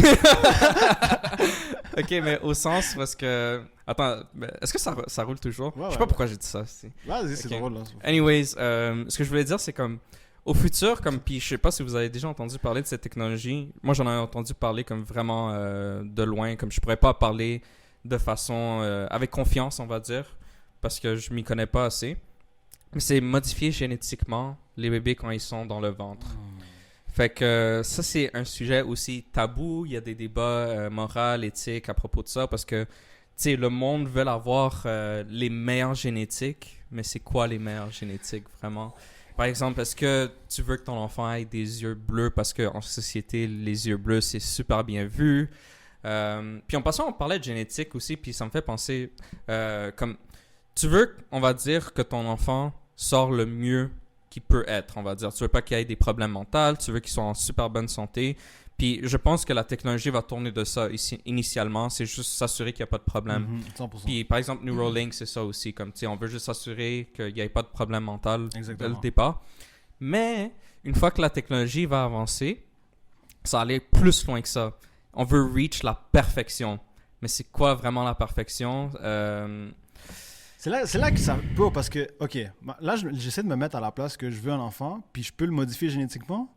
Ok, mais au sens parce que... Attends, est-ce que ça roule toujours? Je sais pas pourquoi j'ai dit ça. Vas-y, c'est drôle. Là. Anyways, ce que je voulais dire, c'est comme... Au futur, comme... Puis je sais pas si vous avez déjà entendu parler de cette technologie. Moi, j'en ai entendu parler comme vraiment de loin. Comme je pourrais pas parler de façon... avec confiance, on va dire. Parce que je m'y connais pas assez. Mais c'est modifier génétiquement les bébés quand ils sont dans le ventre. Fait que ça, c'est un sujet aussi tabou. Il y a des débats moraux, éthiques à propos de ça parce que, tu sais, le monde veut avoir les meilleures génétiques, mais c'est quoi les meilleures génétiques, vraiment? Par exemple, est-ce que tu veux que ton enfant ait des yeux bleus parce qu'en société, les yeux bleus, c'est super bien vu? Puis en passant, on parlait de génétique aussi, puis ça me fait penser comme... Tu veux, on va dire, que ton enfant sort le mieux qu'il peut être, on va dire. Tu veux pas qu'il ait des problèmes mentaux, tu veux qu'il soit en super bonne santé. Puis je pense que la technologie va tourner de ça ici, initialement. C'est juste s'assurer qu'il n'y a pas de problème. 100%. Puis par exemple, Neuralink, c'est ça aussi. Comme tu sais, on veut juste s'assurer qu'il n'y ait pas de problème mental dès le départ. Mais une fois que la technologie va avancer, ça va aller plus loin que ça. On veut reach la perfection. Mais c'est quoi vraiment la perfection? C'est là que ça peut, parce que, ok, là j'essaie de me mettre à la place que je veux un enfant, puis je peux le modifier génétiquement.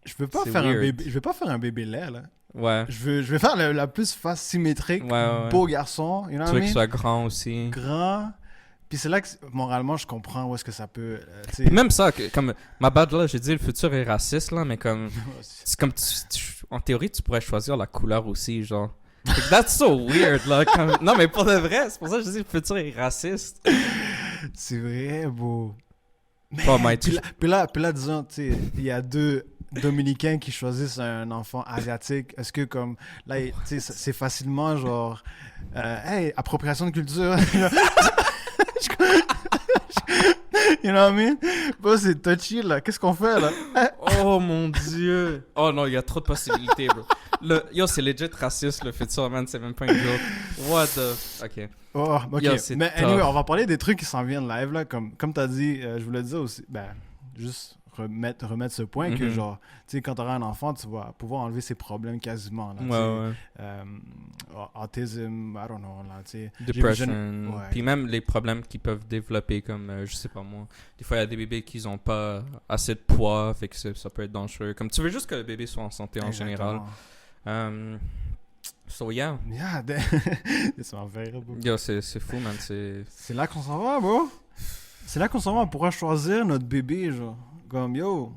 Je veux pas faire un bébé, je veux pas faire un bébé laid, là. Ouais. Je vais faire la plus face symétrique, beau garçon, you know what I mean? Tu veux qu'il soit grand aussi. Grand. Puis c'est là que, moralement, je comprends où est-ce que ça peut... Même ça, comme, ma bad, là, j'ai dit le futur est raciste, là, mais comme... c'est comme, en théorie, tu pourrais choisir la couleur aussi, genre... That's so weird, là. Non, mais pour de vrai, c'est pour ça que je dis le futur est raciste. C'est vrai, beau. Puis là, disons, tu sais, il y a deux Dominicains qui choisissent un enfant asiatique. Est-ce que, comme, là, tu sais, c'est facilement, genre, hey, appropriation de culture. You know what I mean? Bon, c'est touchy, là. Qu'est-ce qu'on fait, là? Oh, mon Dieu. Oh, non, il y a trop de possibilités, bro. Yo, c'est legit raciste, le futur, man. C'est même pas une joke. What the... OK. Oh, OK. Yo, mais anyway, on va parler des trucs qui s'en viennent live, là. Comme t'as dit, je voulais dire aussi... Ben, juste remettre ce point que, genre, tu sais, quand t'auras un enfant, tu vas pouvoir enlever ses problèmes quasiment, là. Autisme, I don't know, là, tu sais. Depression. Puis même les problèmes qu'ils peuvent développer, comme, je sais pas moi. Des fois, il y a des bébés qui n'ont pas assez de poids, fait que ça peut être dangereux. Comme, tu veux juste que le bébé soit en santé en général. So yeah. Yeah, ça m'a fait rire, bro. Yo, c'est fou, man. C'est... C'est là qu'on s'en va, bro. C'est là qu'on s'en va. On pourra choisir notre bébé, genre. Comme, yo,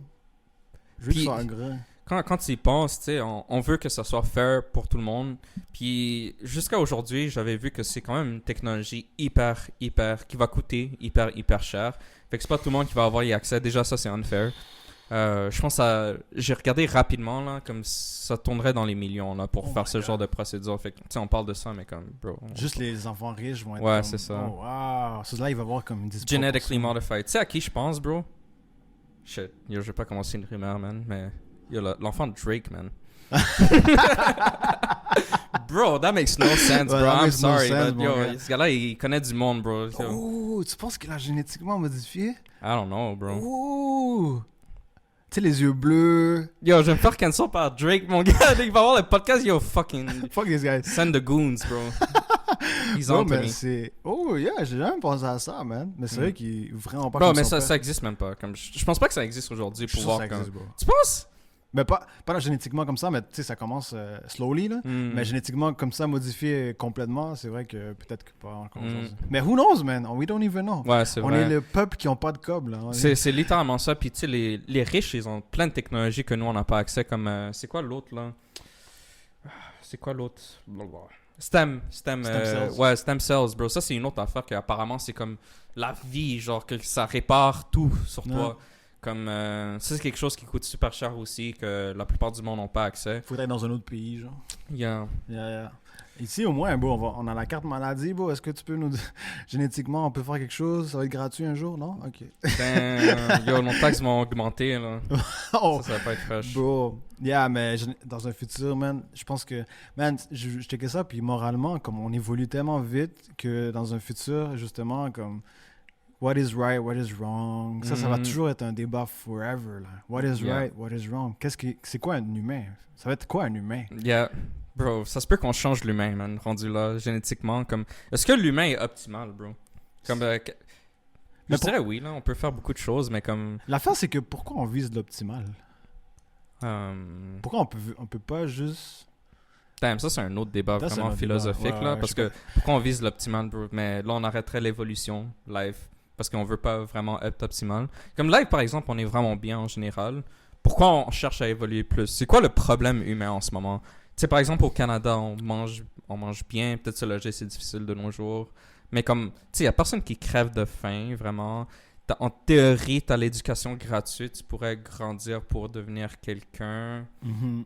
je veux qu'il Puis- soit grand. Quand tu y penses, tu sais, on veut que ça soit fair pour tout le monde. Puis jusqu'à aujourd'hui, j'avais vu que c'est quand même une technologie hyper, qui va coûter hyper cher. Fait que c'est pas tout le monde qui va avoir y accès. Déjà, ça, c'est unfair. Je pense à... J'ai regardé rapidement, là, comme ça tournerait dans les millions, là, pour Oh faire my ce God. genre de procédure. Fait que, tu sais, on parle de ça, mais comme, bro... Juste les enfants riches vont être Ouais, comme, c'est ça. Oh, wow. So, là, il va y avoir comme une disproportion. Genetically modified. Tu sais à qui je pense, bro? Shit. Yo, je vais pas commencer une rumeur, man, mais... Yo, l'enfant de Drake, man. Bro, that makes no sense, Ouais, bro. that I'm makes no sorry, sense, but mon yo, gars. ce gars-là, il connaît du monde, bro. Yo, Oh, tu penses qu'il a génétiquement modifié? I don't know, bro. Oh! Tu sais, les yeux bleus. Yo, je vais me faire cancel par Drake, mon gars. Il va voir le podcast, yo, fucking... Fuck these guys. Send the goons, bro. He's Bro, on to mais me. c'est... Oh, yeah, j'ai jamais pensé à ça, man. Mais c'est vrai qu'il est vraiment pas Bro, comme mais son père. ça existe même pas. Comme, je pense pas que ça existe aujourd'hui Je suis pour sûr que voir ça comme... existe, bro. Tu penses? Mais pas génétiquement comme ça, mais tu sais, ça commence slowly, là. Hmm. Mais génétiquement comme ça, modifié complètement, c'est vrai que peut-être que pas encore Mm. aujourd'hui. Mais who knows, man? We don't even know. Ouais, c'est On vrai. est le peuple qui ont pas de cob, là. C'est littéralement ça. Puis, tu sais, les riches, ils ont plein de technologies que nous, on n'a pas accès. Comme, c'est quoi l'autre, là? C'est quoi l'autre? Blablabla. Stem cells. Ouais, stem cells, bro. Ça, c'est une autre affaire qu'apparemment, c'est comme la vie, genre, que ça répare tout sur Ouais. toi. Comme, ça, c'est quelque chose qui coûte super cher aussi, que la plupart du monde n'ont pas accès. Faudrait être dans un autre pays, genre. Yeah. Yeah. Ici, au moins, bro, on a la carte maladie, bro. Est-ce que tu peux nous dire... Génétiquement, on peut faire quelque chose? Ça va être gratuit un jour, non? OK. Yo, nos taxes vont augmenter, là. Oh, Ça va pas être fresh. bro. Yeah, mais dans un futur, man, je pense que... Man, je checkais ça, puis moralement, comme on évolue tellement vite que dans un futur, justement, comme... What is right, what is wrong? Ça va Mhm. toujours être un débat forever, là. What is Yeah. right, what is wrong? C'est quoi un humain? Ça va être quoi un humain? Yeah. Bro, ça se peut qu'on change l'humain, man, rendu là, génétiquement. Comme... Est-ce que l'humain est optimal, bro? Comme, Mais je dirais oui, là, on peut faire beaucoup de choses, mais comme... L'affaire, c'est que pourquoi on vise l'optimal? euh, Pourquoi on peut pas juste... Damn, ça, c'est un autre débat Ça, c'est un vraiment autre philosophique, débat. Ouais, là, ouais, parce je que pourquoi on vise l'optimal, bro? Mais là, on arrêterait l'évolution, live, parce qu'on veut pas vraiment être optimal. Comme live, par exemple, on est vraiment bien en général. Pourquoi on cherche à évoluer plus? C'est quoi le problème humain en ce moment? Tu sais, par exemple, au Canada, on mange bien. Peut-être se loger, c'est difficile de nos jours. Mais comme, tu sais, il n'y a personne qui crève de faim, vraiment. En théorie, tu as l'éducation gratuite. Tu pourrais grandir pour devenir quelqu'un. Mhm.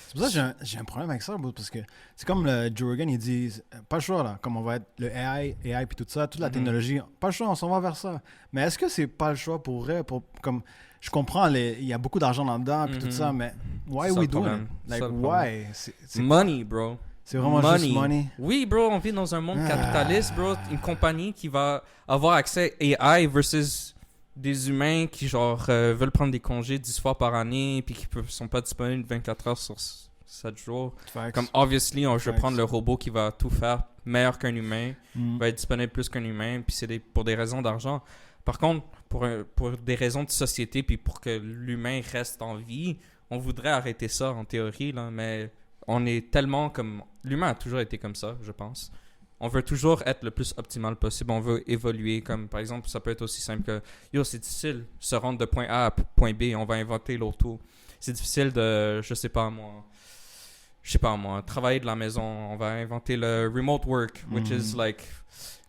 C'est pour ça que j'ai un problème avec ça, bro, parce que c'est comme le Joe Rogan, il dit, pas le choix, là, comme on va être le AI puis tout ça, toute la Mhm. technologie, pas le choix, on s'en va vers ça. Mais est-ce que c'est pas le choix pour vrai, comme, je comprends, il y a beaucoup d'argent là-dedans, puis tout Mhm. ça, mais why Ça, we le doing problème. it? Like, Ça, le why? Money, bro. C'est vraiment juste money. Oui, bro, on vit dans un monde Ah. capitaliste, bro. Une compagnie qui va avoir accès à AI versus des humains qui, genre, veulent prendre des congés 10 fois par année puis qui sont pas disponibles 24 heures sur 7 jours. Facts. Comme, obviously, je vais Facts. prendre le robot qui va tout faire meilleur qu'un humain, Mhm. va être disponible plus qu'un humain, puis c'est pour des raisons d'argent. Par contre, pour des raisons de société puis pour que l'humain reste en vie, on voudrait arrêter ça en théorie, là, mais on est tellement comme... L'humain a toujours été comme ça, je pense. On veut toujours être le plus optimal possible. On veut évoluer. Comme par exemple, ça peut être aussi simple que yo, c'est difficile de se rendre de point A à point B. On va inventer l'auto. C'est difficile de, je sais pas moi, travailler de la maison. On va inventer le remote work, which is like,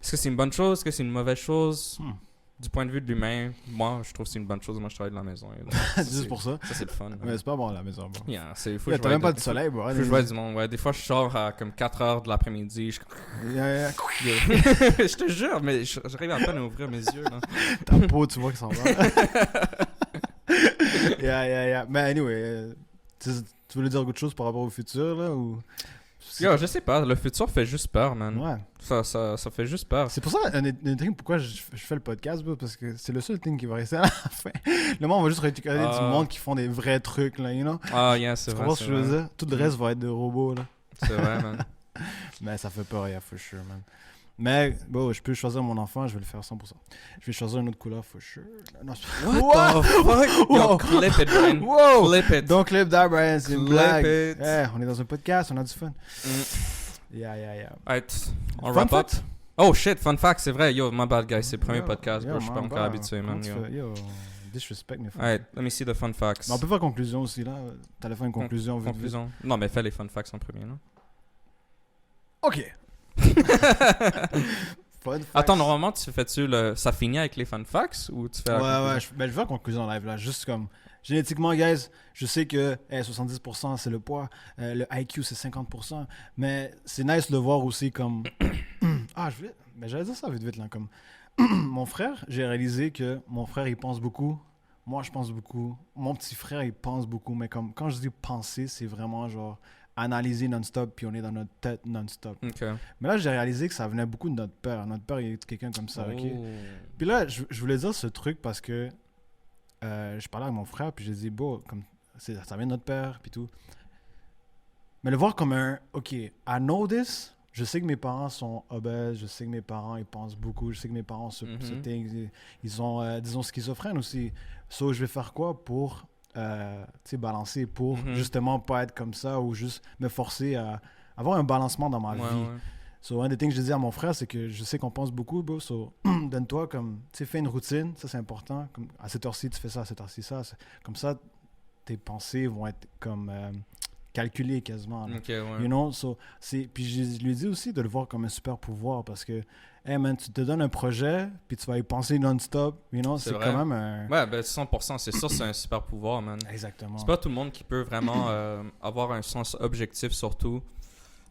est-ce que c'est une bonne chose? Est-ce que c'est une mauvaise chose? Hmm. Du point de vue de l'humain, moi, je trouve que c'est une bonne chose. Moi, je travaille de la maison. Et là, Juste pour ça. Ça, c'est le fun. Mais c'est pas bon à la maison, bro. Yeah, c'est faut Yeah, que je t'as voie même pas de- de soleil, bro. faut que je vois du monde, ouais. Des fois, je sors à comme 4 heures de l'après-midi. Yeah. Je te jure, mais j'arrive à peine à ouvrir mes yeux, là. Ta peau, tu vois que ça va. Yeah. Mais anyway, tu voulais dire autre chose par rapport au futur, là, ou... Yo, je sais pas, le futur fait juste peur, man. Ouais. Ça fait juste peur. C'est pour ça, un truc pourquoi je fais le podcast, bro, parce que c'est le seul thing qui va rester à la fin. Le monde va juste regarder du monde qui font des vrais trucs, là, you know? Ah, yeah, c'est Tu vrai. comprends ce C'est que je veux vrai, dire? Tout le reste va être des robots, là. c'est vrai, man. Mais ça fait peur, yeah, for sure, man. Mais, bon, je peux choisir mon enfant, je vais le faire 100%. Je vais choisir une autre couleur, for sure. Non, What the fuck? Yo, Wow. clip it, Brian. Wow! Clip it. Don't clip that, Brian, c'est une Clip blague. it. On est dans un podcast, on a du fun. Yeah. Alright, on Fun wrap up. fact? Oh shit, fun fact, c'est vrai. Yo, my bad, guys. C'est le premier Yo, podcast, bro. yo, Je suis pas man, encore bro. habitué, man. Comment tu Yo. fais? Yo, disrespect mes frères. Alright, let me see the fun facts. Mais on peut faire conclusion aussi, là. T'allais faire une conclusion, vite, vite. Conclusion. Non, mais fais les fun facts en premier, non? Ok. Fun facts. Attends, normalement, ça finit avec les fun facts ou tu fais la conclusion? Je vais faire conclusion live là, juste comme génétiquement, guys, je sais que 70% c'est le poids, le IQ c'est 50%, mais c'est nice de le voir aussi comme j'allais dire ça vite là comme mon frère, j'ai réalisé que mon frère il pense beaucoup, moi je pense beaucoup, mon petit frère il pense beaucoup, mais comme quand je dis penser, c'est vraiment genre analyser non-stop, puis on est dans notre tête non-stop. Ok. Mais là, j'ai réalisé que ça venait beaucoup de notre père. Notre père, il est quelqu'un comme ça, ok? Oh. Puis là, je voulais dire ce truc parce que je parlais avec mon frère, puis j'ai dit, bon, comme, ça vient de notre père, puis tout. Mais le voir comme un, ok, I know this, je sais que mes parents sont obèses, je sais que mes parents, ils pensent beaucoup, je sais que mes parents ils ont, disons, schizophrènes aussi. So, je vais faire quoi pour... balancer pour justement pas être comme ça ou juste me forcer à avoir un balancement dans ma vie. Ouais. So, un des things que je dis à mon frère, c'est que je sais qu'on pense beaucoup, bro. So, donne-toi comme, tu sais, fais une routine, ça c'est important. Comme, à cette heure-ci, tu fais ça, à cette heure-ci, ça. Comme ça, tes pensées vont être comme calculées quasiment. Ok, ouais. You know? So, puis je lui dis aussi de le voir comme un super pouvoir parce que, hey man, tu te donnes un projet, puis tu vas y penser non-stop. You know? C'est vrai. quand même un... Ouais, ben 100%, c'est sûr, c'est un super pouvoir, man. Exactement. C'est pas tout le monde qui peut vraiment avoir un sens objectif, surtout.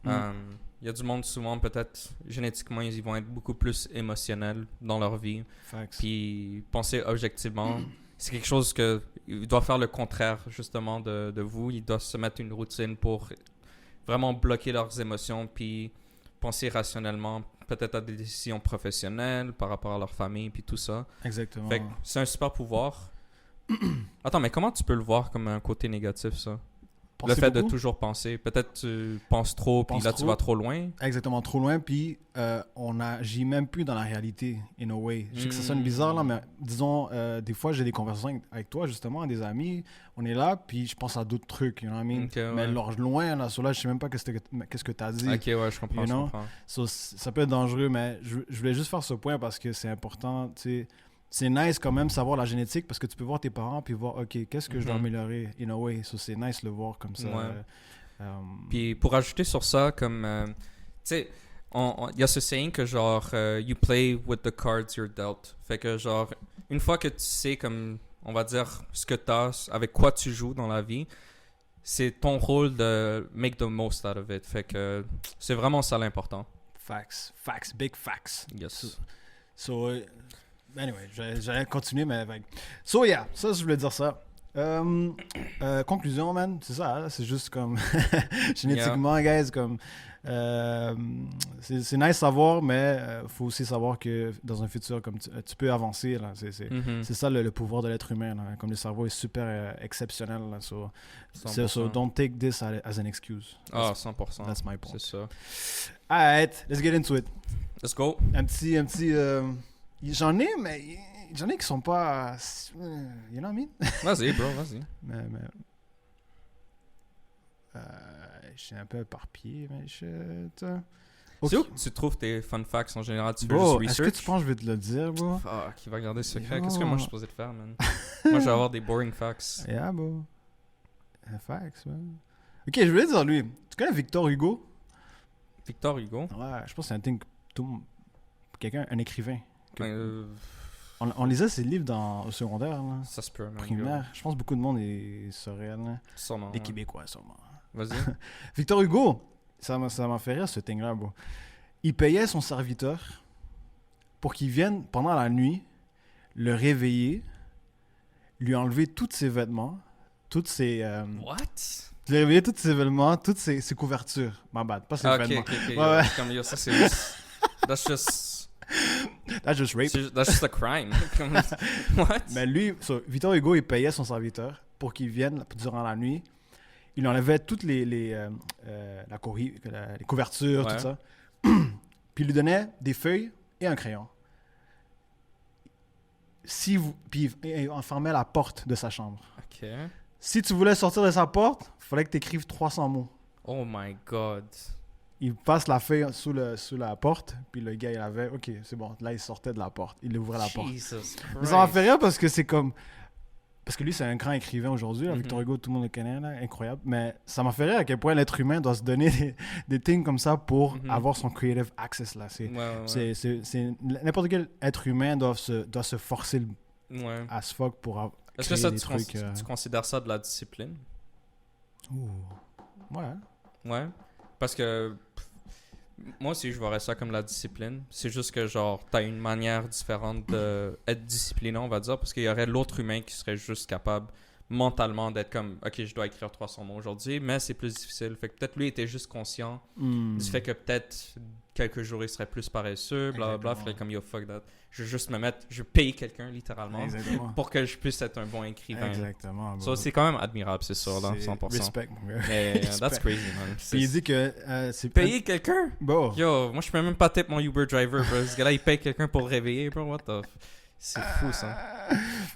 Il y a du monde, souvent, peut-être, génétiquement, ils vont être beaucoup plus émotionnels dans leur vie. Facts. Puis penser objectivement, c'est quelque chose que il doit faire le contraire, justement, de vous. Ils doivent se mettre une routine pour vraiment bloquer leurs émotions, puis penser rationnellement, peut-être à des décisions professionnelles par rapport à leur famille, puis tout ça. Exactement. Fait que c'est un super pouvoir. Attends, mais comment tu peux le voir comme un côté négatif, ça? Penser le fait beaucoup. de toujours penser. Peut-être tu penses trop, puis là, tu vas trop loin. Exactement, trop loin, puis on agit même plus dans la réalité, in a way. Je sais que ça sonne bizarre, là, mais disons, des fois, j'ai des conversations avec toi, justement, des amis, on est là, puis je pense à d'autres trucs, you know what I mean? Okay, ouais. Mais alors, loin, là, sur là, je sais même pas qu'est-ce que tu as dit. Ok, ouais, je comprends, You je know? comprends. So, ça peut être dangereux, mais je voulais juste faire ce point parce que c'est important, tu sais. C'est nice quand même savoir la génétique parce que tu peux voir tes parents puis voir, ok, qu'est-ce que je dois améliorer, in a way. So, c'est nice de le voir comme ça. Ouais. Puis pour ajouter sur ça, comme, tu sais, il y a ce saying que genre, you play with the cards you're dealt. Fait que genre, une fois que tu sais comme, on va dire, ce que tu as, avec quoi tu joues dans la vie, c'est ton rôle de make the most out of it. Fait que c'est vraiment ça l'important. Facts, big facts. Yes. So, anyway, j'allais continuer, mais... So, yeah, ça, je voulais dire ça. Conclusion, man, c'est ça, hein, c'est juste comme... génétiquement, guys, comme... c'est nice savoir, mais faut aussi savoir que dans un futur, comme tu peux avancer, là, c'est ça le pouvoir de l'être humain, là, comme le cerveau est super exceptionnel, là, so don't take this as an excuse. Ah, 100%. That's my point. C'est ça. Alright, let's get into it. Let's go. Un petit j'en ai, mais j'en ai qui sont pas... you know what I mean? Vas-y, bro, vas-y. mais je suis un peu éparpillé, mais C'est où que tu trouves tes fun facts en général? Tu fais Bro, juste est-ce research? que tu penses que je vais te le dire, bro? Ah, qui va garder le secret? Yo. Qu'est-ce que moi je suis supposé de faire, man? Moi, je vais avoir des boring facts. Yeah, bro. Facts, man. Ok, je voulais dire lui. Tu connais Victor Hugo? Victor Hugo? Ouais, je pense que c'est un thing... Quelqu'un, un écrivain. Ben, On lisait ses livres au secondaire, là. ça se peut, man. Primaire. Je pense que beaucoup de monde est surréel, là. Sûrement. Les ouais. Québécois, sûrement. Vas-y. Victor Hugo, ça m'a fait rire ce thing-là, bro. Il payait son serviteur pour qu'il vienne pendant la nuit le réveiller, lui enlever tous ses vêtements, toutes ses... What? lui réveiller tous ses vêtements, toutes ses couvertures. My bad, pas ses vêtements. Ok. Ouais. Comme yo, ça, c'est juste... That's just... That's just rape. That's just a crime. Comme- What? Mais lui, Victor Hugo, il payait son serviteur pour qu'il vienne durant la nuit. Il enlevait toutes les couvertures, Ouais. tout ça. Puis il lui donnait des feuilles et un crayon. Puis il enfermait la porte de sa chambre. Ok. Si tu voulais sortir de sa porte, il fallait que tu écrives 300 mots. Oh my god. Il passe la feuille sous la porte, puis le gars, il avait... OK, c'est bon. Là, il sortait de la porte. Il ouvrait la porte. Jesus Christ. Mais ça m'a fait rire parce que c'est comme... Parce que lui, c'est un grand écrivain aujourd'hui. Là. Mhm. Victor Hugo, tout le monde le connaît. Là, incroyable. Mais ça m'a fait rire à quel point l'être humain doit se donner des things comme ça pour avoir son creative access. Là. C'est n'importe quel être humain doit se forcer as fuck pour Est-ce que créer ça, des trucs. tu considères ça de la discipline? Ouh. Ouais. Ouais. Parce que moi aussi, je verrais ça comme la discipline. C'est juste que, genre, t'as une manière différente d'être discipliné, on va dire, parce qu'il y aurait l'autre humain qui serait juste capable mentalement d'être comme, OK, je dois écrire 300 mots aujourd'hui, mais c'est plus difficile. Fait que peut-être lui était juste conscient du fait que peut-être quelques jours il serait plus paresseux, blablabla. Fait comme, yo, fuck that. Je vais juste me mettre, je paye quelqu'un littéralement pour que je puisse être un bon écrivain. Exactement. Ça, c'est quand même admirable, c'est sûr, là, 100%. Respect, mon gars. Mais that's crazy, man. Puis il dit que c'est payer quelqu'un? Bon. Yo, moi je peux même pas tip mon Uber driver, bro. Ce gars-là, il paye quelqu'un pour le réveiller, bro. What the... C'est fou, ça.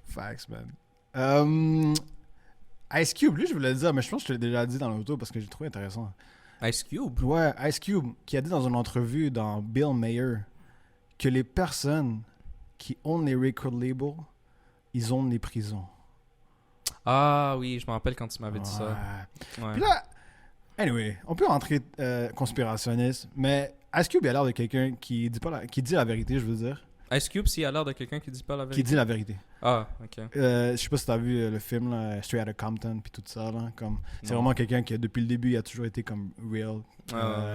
Facts, man. Ice Cube, lui, je voulais le dire, mais je pense que je l'ai déjà dit dans l'auto parce que j'ai trouvé intéressant. Ice Cube? Ouais, Ice Cube, qui a dit dans une entrevue dans Bill Maher que les personnes qui ont les record labels, ils ont les prisons. Ah oui, je me rappelle quand tu m'avais dit ça. Ouais. Puis là, anyway, on peut rentrer conspirationniste, mais Ice Cube il a l'air de quelqu'un qui dit la vérité, je veux dire. Ice Cube, s'il a l'air de quelqu'un qui dit pas la vérité. Qui dit la vérité. Ah, ok. Je sais pas si t'as vu le film là, Straight Outta Compton puis tout ça là, comme c'est vraiment quelqu'un qui depuis le début il a toujours été comme real,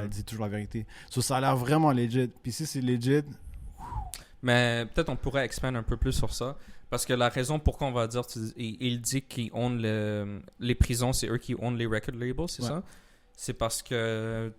il dit toujours la vérité. So, ça a l'air vraiment legit. Puis si c'est legit, mais peut-être on pourrait expand un peu plus sur ça. Parce que la raison pourquoi on va dire, il dit qu'ils ont les prisons, c'est eux qui ont les record labels, c'est ça? C'est parce que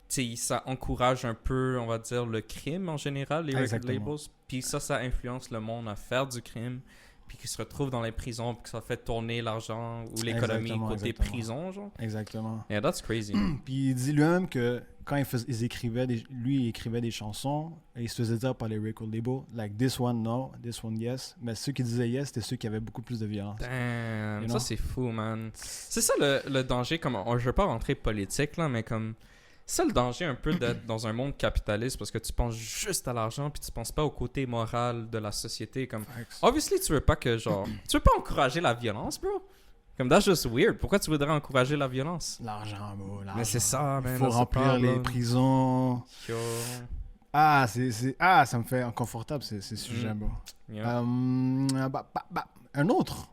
ça encourage un peu, on va dire, le crime en général, les record labels. Puis ça influence le monde à faire du crime. Puis qu'ils se retrouvent dans les prisons, puis que ça fait tourner l'argent ou l'économie côté prison, genre. Exactement. Yeah, that's crazy. Puis il dit lui-même que quand il écrivait des chansons, et il se faisait dire par les record labels, like this one no, this one yes. Mais ceux qui disaient yes, c'était ceux qui avaient beaucoup plus de violence. Damn, ça c'est fou, man. C'est ça le danger, comme je veux pas rentrer politique, là, mais comme... C'est ça le danger un peu d'être dans un monde capitaliste parce que tu penses juste à l'argent puis tu penses pas au côté moral de la société. Comme, obviously, tu veux pas que genre... Tu veux pas encourager la violence, bro? Comme, that's just weird. Pourquoi tu voudrais encourager la violence? L'argent, bro. L'argent. Mais c'est ça, man. Il faut remplir les prisons. Yo. Ah, ça me fait inconfortable, ces sujets, bro. Yeah. Un autre.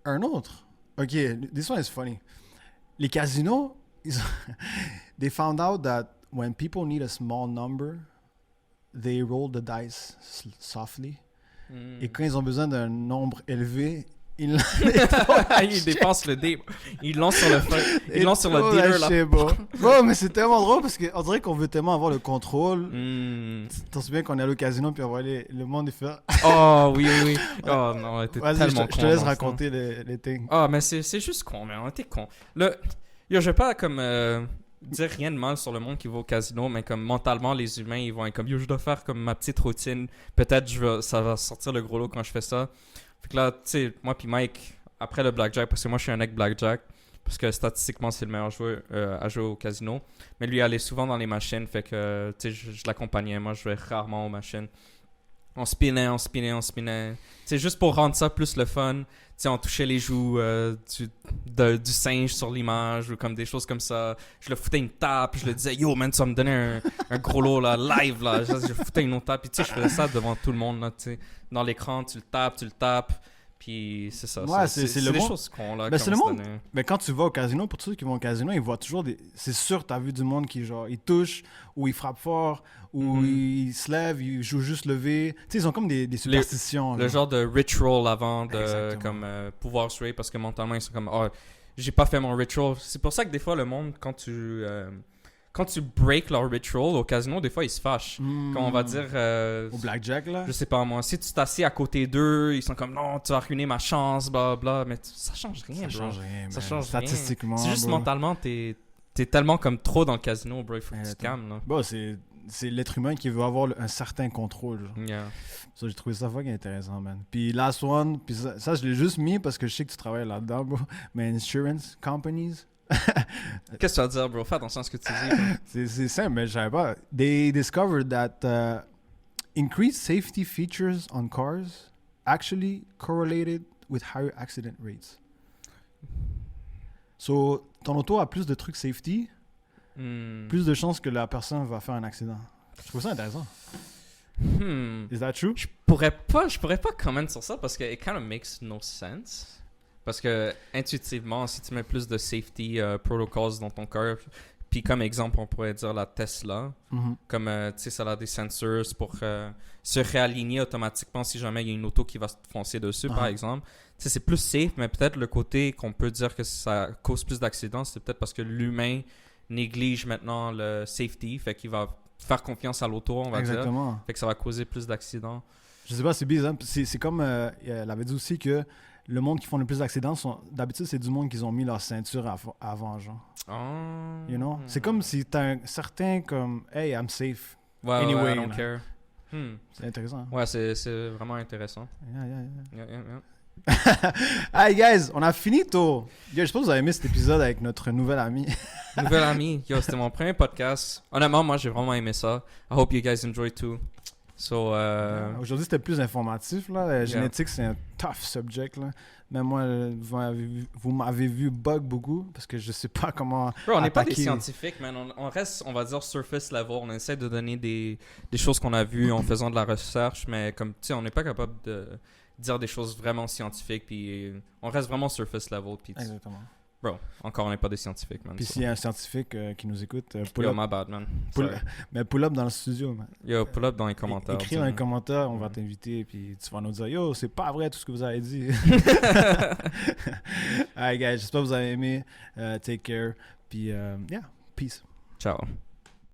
OK, this one is funny. Les casinos... They found out that when people need a small number, they roll the dice softly. Et quand ils ont besoin d'un nombre élevé, ils dépensent le dé. Ils lancent sur le dealer là. Bon, mais c'est tellement drôle parce qu'on dirait qu'on veut tellement avoir le contrôle. Tu t'en souviens qu'on est allé au casino puis on voyait le monde y faire. Oh oui. Oh non, on était tellement con. Je te laisse raconter les things. Ah, mais c'est juste con, mais on était con. Yo, je vais pas comme dire rien de mal sur le monde qui va au casino, mais comme mentalement, les humains, ils vont être comme, yo, je dois faire comme ma petite routine. Peut-être ça va sortir le gros lot quand je fais ça. Fait que là, tu sais, moi puis Mike, après le blackjack, parce que moi je suis un ex blackjack, parce que statistiquement c'est le meilleur joueur à jouer au casino. Mais lui, il allait souvent dans les machines, fait que tu sais, je l'accompagnais. Moi, je jouais rarement aux machines. On spinait. C'est juste pour rendre ça plus le fun. Tu sais, on touchait les joues du singe sur l'image ou comme des choses comme ça. Je le foutais une tape, je le disais, yo man, tu vas me donner un gros lot là, live là. Je foutais une autre tape. Puis tu sais, je faisais ça devant tout le monde là, tu sais. Dans l'écran, tu le tapes. Puis c'est ça. Ouais, c'est des choses cons là. Ben, c'est le monde. Mais quand tu vas au casino, pour tous ceux qui vont au casino, ils voient toujours des. C'est sûr, t'as vu du monde qui, genre, ils touchent, ou ils frappent fort, ou ils se lèvent, ils jouent juste levé. Tu sais, ils ont comme des superstitions. Le genre de ritual avant de comme, pouvoir jouer, parce que mentalement, ils sont comme, oh, j'ai pas fait mon ritual. C'est pour ça que des fois, le monde, quand tu break leur ritual au casino, des fois, ils se fâchent. Comme on va dire... au blackjack, là? Je sais pas, moi. Si tu t'assis à côté d'eux, ils sont comme, non, tu vas ruiner ma chance, blablabla. Mais ça change rien, ça bro. Change rien, ça change statistiquement, rien. C'est juste bro. mentalement, t'es tellement comme trop dans le casino, bro. Il faut que tu te calmes, là. Bon, c'est... c'est l'être humain qui veut avoir un certain contrôle. Genre. Yeah. So, j'ai trouvé ça fucking intéressant, man. Puis last one, puis ça, je l'ai juste mis parce que je sais que tu travailles là-dedans, bro. Mais insurance companies. Qu'est-ce que tu vas dire, bro? Fais attention à ce que tu dis. Bro. C'est simple, mais je savais pas. They discovered that increased safety features on cars actually correlated with higher accident rates. So, ton auto a plus de trucs safety, plus de chances que la personne va faire un accident. Je trouve ça intéressant. Is that true? Je pourrais pas comment sur ça parce que it kind of makes no sense. Parce que intuitivement, si tu mets plus de safety protocols dans ton car, puis comme exemple, on pourrait dire la Tesla, comme tu sais, ça a des sensors pour se réaligner automatiquement si jamais il y a une auto qui va se foncer dessus, par exemple. Tu sais, c'est plus safe, mais peut-être le côté qu'on peut dire que ça cause plus d'accidents, c'est peut-être parce que l'humain néglige maintenant le safety, fait qu'il va faire confiance à l'auto, on va Exactement. dire. Fait que ça va causer plus d'accidents. Je sais pas, c'est bizarre. C'est comme, elle avait dit aussi que le monde qui font le plus d'accidents, d'habitude, c'est du monde qui ont mis leur ceinture avant, genre. Oh. You know? C'est comme si t'as un certain comme, hey, I'm safe. Ouais, Anyway, I don't là. care. C'est intéressant. Ouais, c'est vraiment intéressant. Yeah. Hey guys, on a fini tôt. Yo, j'espère que vous avez aimé cet épisode avec notre nouvel ami. Nouvel ami, yo, c'était mon premier podcast. Honnêtement, moi, j'ai vraiment aimé ça. I hope you guys enjoy too. So, Aujourd'hui, c'était plus informatif. Là. Génétique, c'est un tough subject. Là. Même moi, vous m'avez vu bug beaucoup parce que je sais pas comment. Bro, on n'est pas des attaquer. scientifiques, man. On reste, on va dire, surface level. On essaie de donner des choses qu'on a vues en faisant de la recherche, mais comme, tu sais, on n'est pas capable de dire des choses vraiment scientifiques. Puis on reste vraiment surface level. Puis, Exactement. bro, encore, on n'est pas des scientifiques, man. Puis s'il y a un scientifique qui nous écoute, pull Yo, up. my bad, man. Mais pull up dans le studio, man. Yo, pull up dans les commentaires. Écris dans les commentaires, on va t'inviter, puis tu vas nous dire, yo, c'est pas vrai tout ce que vous avez dit. Alright, guys, j'espère que vous avez aimé. Take care. Puis, yeah, peace. Ciao.